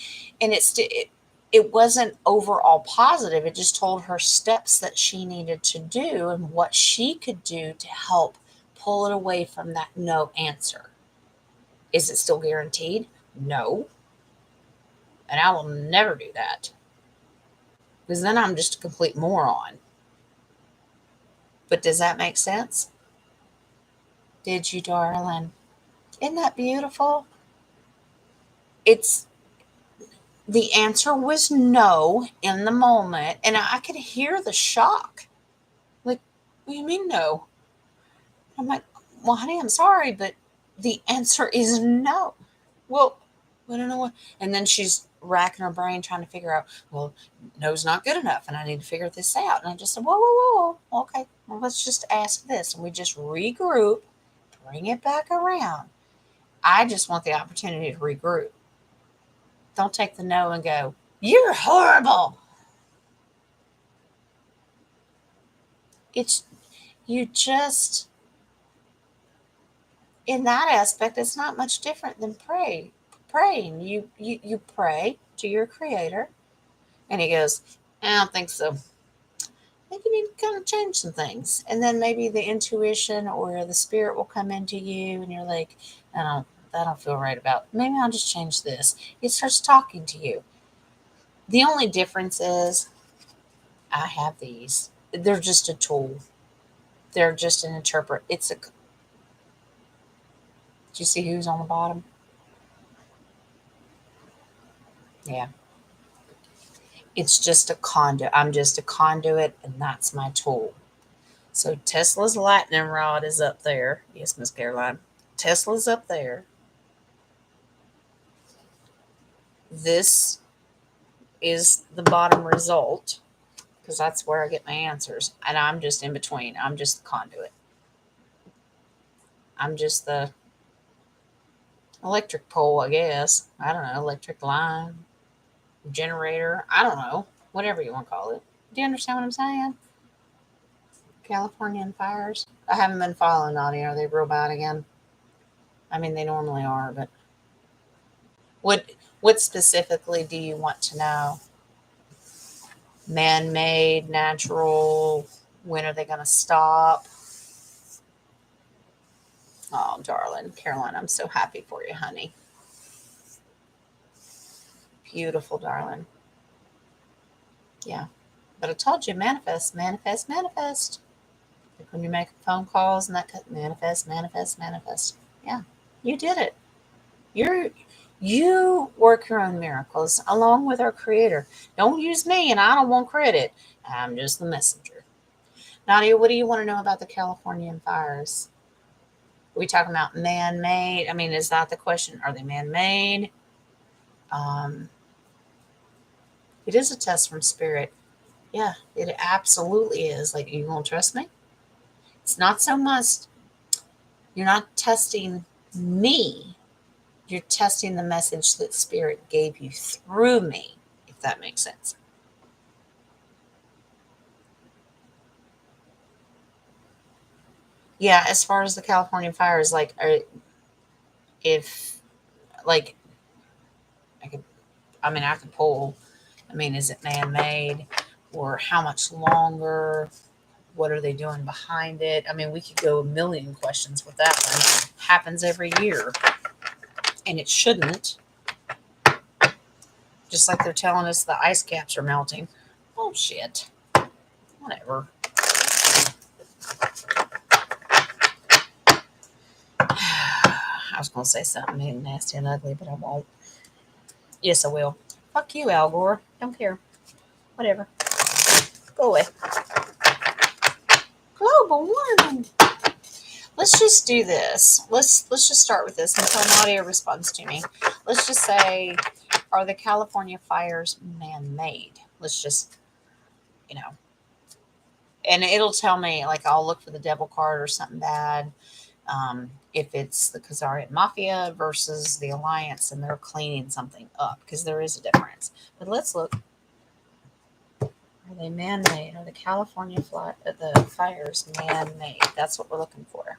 And it wasn't overall positive. It just told her steps that she needed to do and what she could do to help pull it away from that no answer. Is it still guaranteed? No. And I will never do that. Because then I'm just a complete moron. But does that make sense? Did you, darling? Isn't that beautiful? It's the answer was no in the moment. And I could hear the shock. Like, what do you mean no? I'm like, well, honey, I'm sorry, but the answer is no. Well, I don't know what. And then she's racking her brain trying to figure out, well, no's not good enough. And I need to figure this out. And I just said, whoa. Okay, well, let's just ask this. And we just regroup, bring it back around. I just want the opportunity to regroup. Don't take the no and go, you're horrible. It's, you just, in that aspect, it's not much different than praying. You pray to your creator and he goes, I don't think so. Maybe you need to kind of change some things. And then maybe the intuition or the spirit will come into you and you're like, I don't feel right about it. Maybe I'll just change this. It starts talking to you. The only difference is I have these. They're just a tool. They're just an interpret. Do you see who's on the bottom? Yeah. It's just a conduit. I'm just a conduit, and that's my tool. So Tesla's lightning rod is up there. Yes, Miss Caroline. Tesla's up there. This is the bottom result because that's where I get my answers. And I'm just in between. I'm just the conduit. I'm just the electric pole, I guess. I don't know, electric line, generator. I don't know, whatever you want to call it. Do you understand what I'm saying? Californian fires. I haven't been following on here. Are they real bad again? I mean, they normally are, but what specifically do you want to know? Man-made, natural. When are they going to stop? Oh, darling, Caroline, I'm so happy for you, honey. Beautiful, darling. Yeah. But I told you, manifest. Like when you make phone calls and that, manifest. Yeah, you did it. You work your own miracles along with our creator. Don't use me and I don't want credit. I'm just the messenger. Nadia, what do you want to know about the Californian fires? Are we talking about man-made? I mean, is that the question? Are they man-made? It is a test from spirit. Yeah, it absolutely is. Like, you gonna trust me? It's not so much, you're not testing me. You're testing the message that spirit gave you through me, if that makes sense. Yeah, as far as the California fires, like, if, like, I could pull, is it man-made or how much longer? What are they doing behind it? I mean, we could go a million questions with that one. Happens every year, and it shouldn't. Just like they're telling us the ice caps are melting. Bullshit. Whatever. I was going to say something nasty and ugly, but I won't. Yes, I will. Fuck you, Al Gore. Don't care. Whatever. Go away. Global warming. Let's just do this. Let's just start with this until Nadia responds to me. Let's just say, are the California fires man-made? Let's just, and it'll tell me, like, I'll look for the devil card or something bad. If it's the Khazarian Mafia versus the Alliance and they're cleaning something up, because there is a difference. But let's look. Are they man-made? Are the California the fires man-made? That's what we're looking for.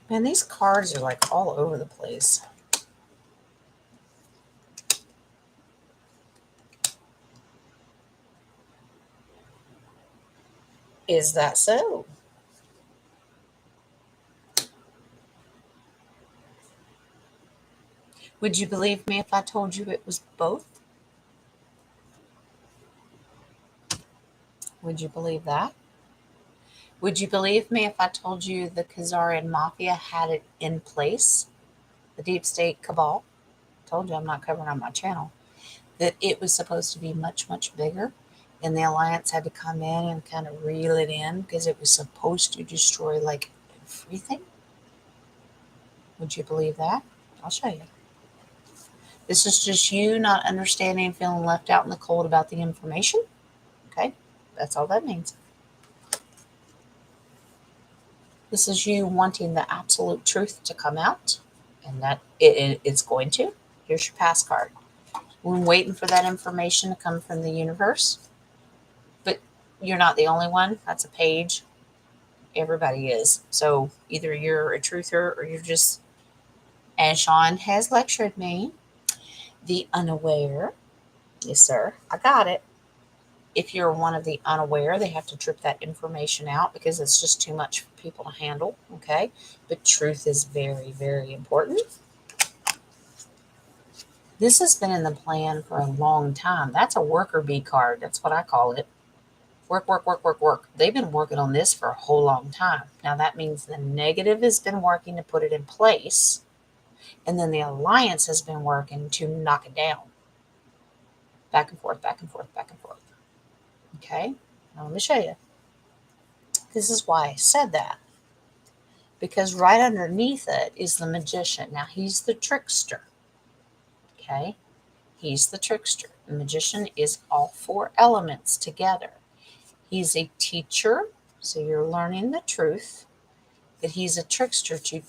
Man, these cards are like all over the place. Is that so? Would you believe me if I told you it was both? Would you believe that? Would you believe me if I told you the Khazarian Mafia had it in place? The deep state cabal? I told you I'm not covering on my channel. That it was supposed to be much, much bigger. And the Alliance had to come in and kind of reel it in because it was supposed to destroy like everything. Would you believe that? I'll show you. This is just you not understanding and feeling left out in the cold about the information. Okay? That's all that means. This is you wanting the absolute truth to come out, and that it's going to. Here's your pass card. We're waiting for that information to come from the universe, but you're not the only one. That's a page. Everybody is. So either you're a truther or you're just, as Sean has lectured me, the unaware. Yes, sir. I got it. If you're one of the unaware, they have to drip that information out because it's just too much for people to handle. Okay. But truth is very, very important. This has been in the plan for a long time. That's a worker bee card. That's what I call it. Work, work, work, work, work. They've been working on this for a whole long time. Now that means the negative has been working to put it in place. And then the Alliance has been working to knock it down. Back and forth, back and forth, back and forth. Okay, now let me show you. This is why I said that. Because right underneath it is the magician. Now he's the trickster. Okay, he's the trickster. The magician is all four elements together. He's a teacher, so you're learning the truth. But he's a trickster to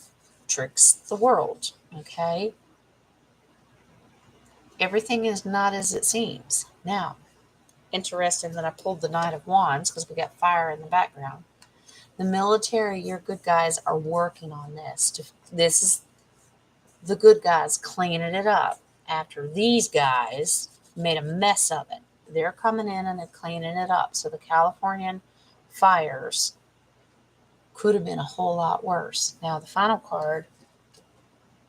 tricks the world. Okay, everything is not as it seems. Now, interesting that I pulled the Knight of Wands because we got fire in the background. The military, your good guys are working on this. This is the good guys cleaning it up after these guys made a mess of it. They're coming in and they're cleaning it up. So the Californian fires could have been a whole lot worse. Now the final card,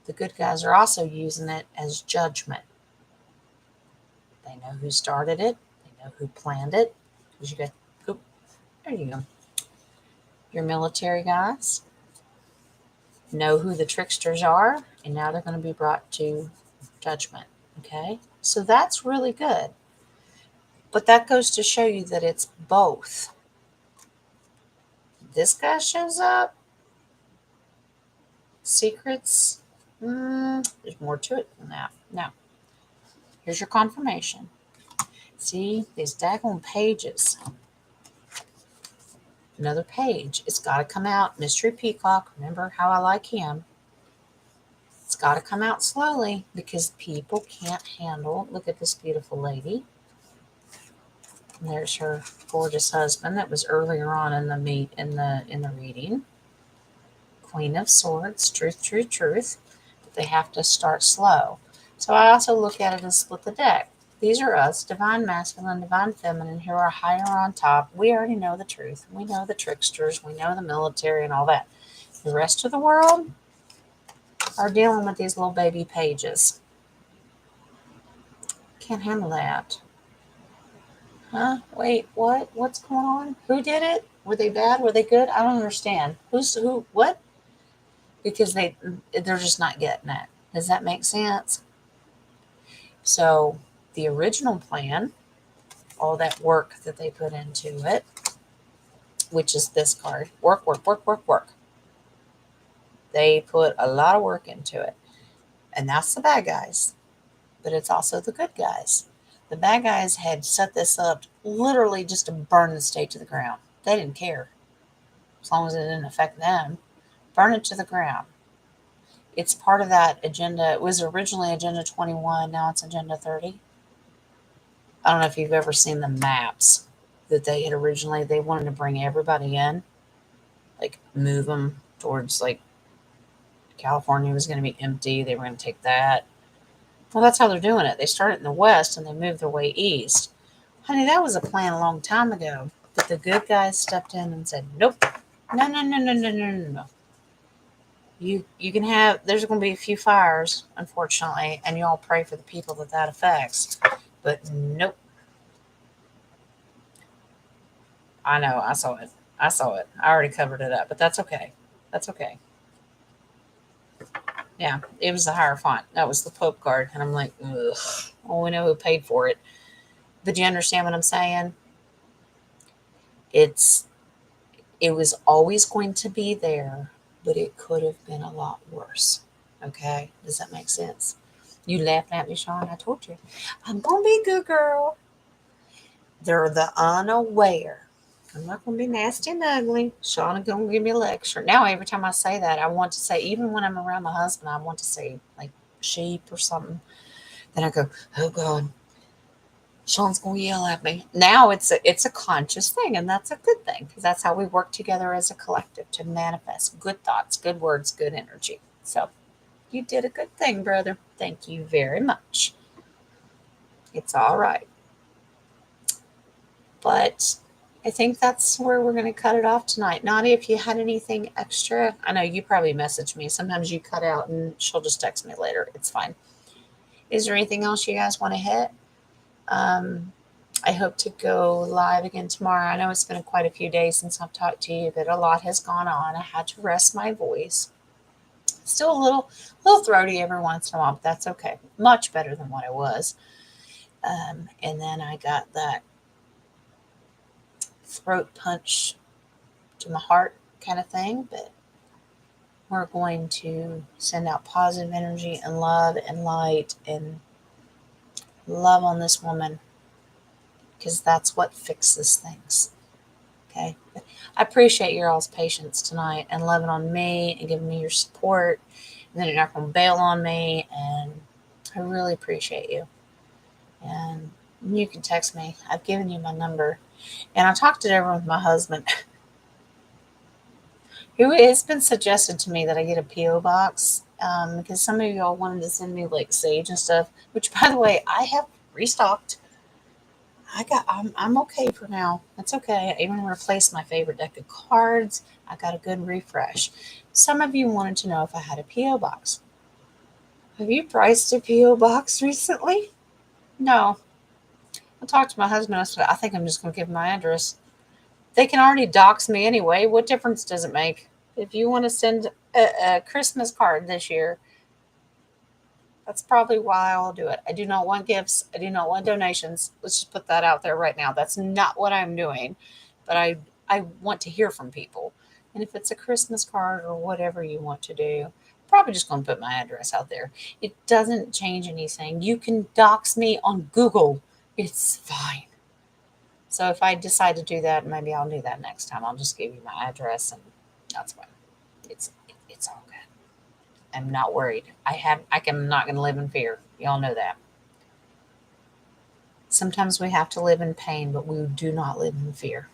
the good guys are also using it as judgment. They know who started it. They know who planned it. Because you got, oh, there you go. Your military guys know who the tricksters are, and now they're going to be brought to judgment. Okay? So that's really good. But that goes to show you that it's both. This guy shows up. Secrets. There's more to it than that. Now, here's your confirmation. See, these daggone pages. Another page. It's got to come out. Mystery Peacock. Remember how I like him. It's got to come out slowly because people can't handle. Look at this beautiful lady. And there's her gorgeous husband that was earlier on in the reading. Queen of Swords. Truth, truth, truth. But they have to start slow. So I also look at it as split the deck. These are us, divine masculine, divine feminine, who are higher on top. We already know the truth. We know the tricksters. We know the military and all that. The rest of the world are dealing with these little baby pages. Can't handle that. Huh? Wait, what? What's going on? Who did it? Were they bad? Were they good? I don't understand. Who's who? What? Because they're just not getting it. Does that make sense? So the original plan, all that work that they put into it, which is this card, work, work, work, work, work. They put a lot of work into it. And that's the bad guys. But it's also the good guys. The bad guys had set this up literally just to burn the state to the ground. They didn't care. As long as it didn't affect them. Burn it to the ground. It's part of that agenda. It was originally Agenda 21. Now it's Agenda 30. I don't know if you've ever seen the maps that they had originally. They wanted to bring everybody in. Like move them towards like California was going to be empty. They were going to take that. Well, that's how they're doing it. They started in the west and they moved their way east. Honey, that was a plan a long time ago. But the good guys stepped in and said, nope. No, no, no, no, no, no, no, no. You can have, there's going to be a few fires, unfortunately, and you all pray for the people that affects. But nope. I know, I saw it. I saw it. I already covered it up, but that's okay. That's okay. Yeah, it was the Hierophant. That was the Pope card. And I'm like, ugh. Well, we know who paid for it. But you understand what I'm saying? It was always going to be there, but it could have been a lot worse. Okay? Does that make sense? You laughing at me, Sean? I told you. I'm going to be a good girl. They're the unaware. I'm not going to be nasty and ugly. Sean is going to give me a lecture. Now, every time I say that, I want to say, even when I'm around my husband, I want to say, like, sheep or something. Then I go, oh, God. Sean's going to yell at me. Now it's a conscious thing, and that's a good thing because that's how we work together as a collective to manifest good thoughts, good words, good energy. So you did a good thing, brother. Thank you very much. It's all right. But I think that's where we're going to cut it off tonight. Nadia, if you had anything extra, I know you probably message me. Sometimes you cut out and she'll just text me later. It's fine. Is there anything else you guys want to hit? I hope to go live again tomorrow. I know it's been quite a few days since I've talked to you, but a lot has gone on. I had to rest my voice. Still a little throaty every once in a while, but that's okay. Much better than what I was. And then I got that throat punch to my heart kind of thing, but we're going to send out positive energy and love and light and love on this woman because that's what fixes things. Okay. I appreciate your all's patience tonight and loving on me and giving me your support. And then you're not going to bail on me. And I really appreciate you. And you can text me. I've given you my number. And I talked it over with my husband, who has been suggested to me that I get a P.O. box because some of y'all wanted to send me like sage and stuff, which, by the way, I have restocked. I'm okay for now. That's okay. I even replaced my favorite deck of cards. I got a good refresh. Some of you wanted to know if I had a P.O. box. Have you priced a P.O. box recently? No. I talked to my husband. I said, I think I'm just going to give my address. They can already dox me anyway. What difference does it make? If you want to send a Christmas card this year, that's probably why I'll do it. I do not want gifts. I do not want donations. Let's just put that out there right now. That's not what I'm doing. But I want to hear from people. And if it's a Christmas card or whatever you want to do, I'm probably just going to put my address out there. It doesn't change anything. You can dox me on Google. It's fine. So if I decide to do that, maybe I'll do that next time. I'll just give you my address and that's fine. It's all good. I'm not worried. I'm not going to live in fear. Y'all know that. Sometimes we have to live in pain, but we do not live in fear.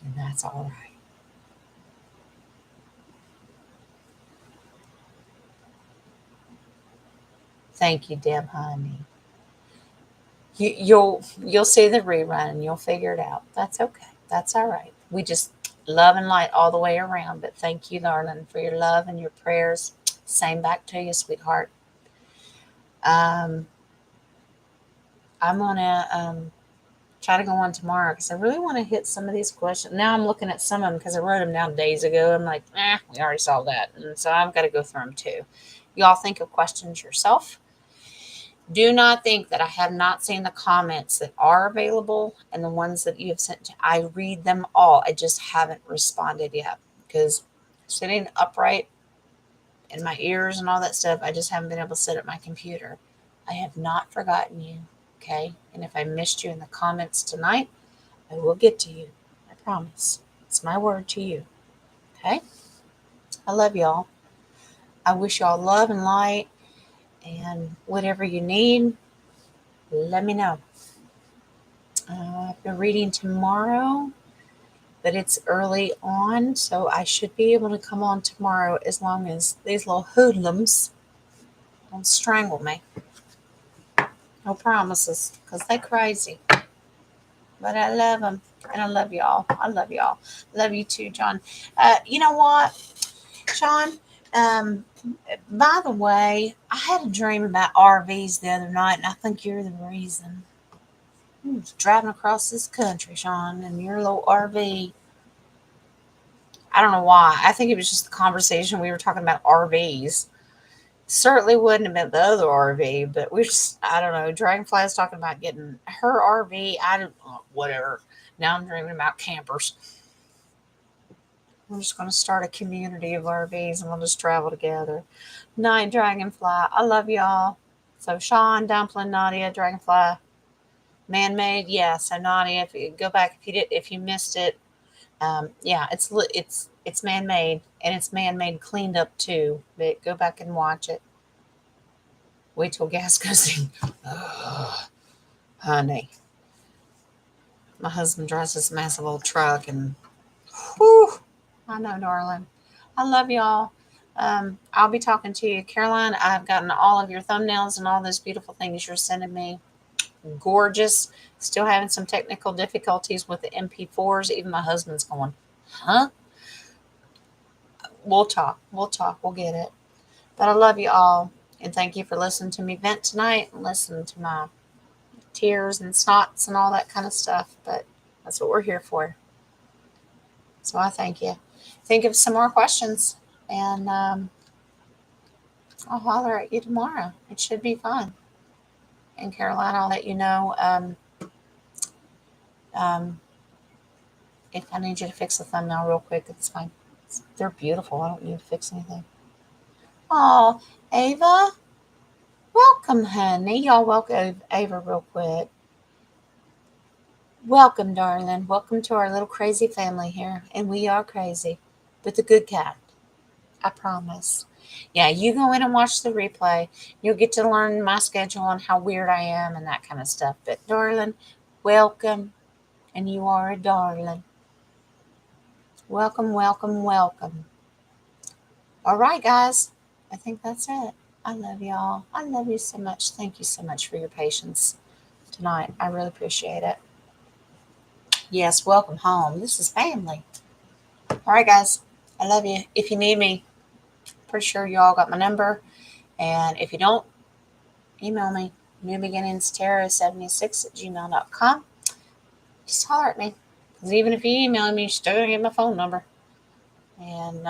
And that's all right. Thank you, Deb, honey. You'll see the rerun and you'll figure it out. That's okay. That's all right. We just love and light all the way around. But thank you, darling, for your love and your prayers. Same back to you, sweetheart. Um, I'm gonna try to go on tomorrow because I really want to hit some of these questions. Now I'm looking at some of them because I wrote them down days ago. I'm like, we already saw that, and so I've got to go through them too. Y'all think of questions yourself. Do not think that I have not seen the comments that are available and the ones that you have sent to. I read them all. I just haven't responded yet because sitting upright in my ears and all that stuff, I just haven't been able to sit at my computer. I have not forgotten you. Okay. And if I missed you in the comments tonight, I will get to you. I promise. It's my word to you. Okay. I love y'all. I wish y'all love and light, and whatever you need, let me know. I've been reading tomorrow, but it's early on, so I should be able to come on tomorrow as long as these little hoodlums don't strangle me. No promises, because they're crazy. But I love them, and I love y'all. I love y'all. Love you too, John. You know what, Sean? By the way, I had a dream about RVs the other night, and I think you're the reason. I was driving across this country, Sean, in your little RV. I don't know why. I think it was just the conversation we were talking about RVs. Certainly wouldn't have been the other RV, but we just, I don't know. Dragonfly is talking about getting her RV. I don't, whatever. Now I'm dreaming about campers. We're just going to start a community of RVs and we'll just travel together. Night, Dragonfly. I love y'all. So, Sean, Dumpling, Nadia, Dragonfly, Man-made. Yeah. So, Nadia, if you go back, if you missed it, yeah, it's man-made, and it's man-made cleaned up too. But go back and watch it. Wait till gas goes in. Oh, honey, my husband drives this massive old truck, and whew, I know, darling. I love y'all. I'll be talking to you, Caroline. I've gotten all of your thumbnails and all those beautiful things you're sending me. Gorgeous. Still having some technical difficulties with the MP4s. Even my husband's going, huh? We'll talk. We'll talk. We'll get it. But I love you all. And thank you for listening to me vent tonight and listening to my tears and snots and all that kind of stuff. But that's what we're here for. So I thank you. Think of some more questions, and I'll holler at you tomorrow. It should be fun. And Caroline, I'll let you know if I need you to fix the thumbnail real quick. It's fine. They're beautiful. I don't need to fix anything. Oh, Ava. Welcome, honey. Y'all welcome Ava real quick. Welcome, darling. Welcome to our little crazy family here. And we are crazy, but the good kind. I promise. Yeah, you go in and watch the replay. You'll get to learn my schedule and how weird I am and that kind of stuff. But, darling, welcome. And you are a darling. Welcome, welcome, welcome. All right, guys. I think that's it. I love y'all. I love you so much. Thank you so much for your patience tonight. I really appreciate it. Yes, welcome home. This is family. All right, guys. I love you. If you need me, pretty sure you all got my number. And if you don't, email me. newbeginningstarot76@gmail.com. Just holler at me. Because even if you email me, you're still going to get my phone number. And,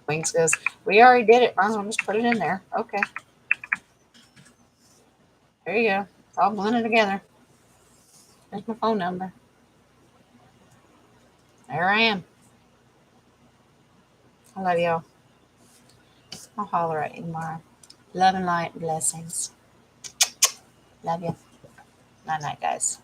Wings goes, we already did it. Might as well just put it in there. Okay. There you go. It's all blended together. There's my phone number. There I am. I love y'all. I'll holler at you tomorrow. Love and light and blessings. Love you. Night, night, guys.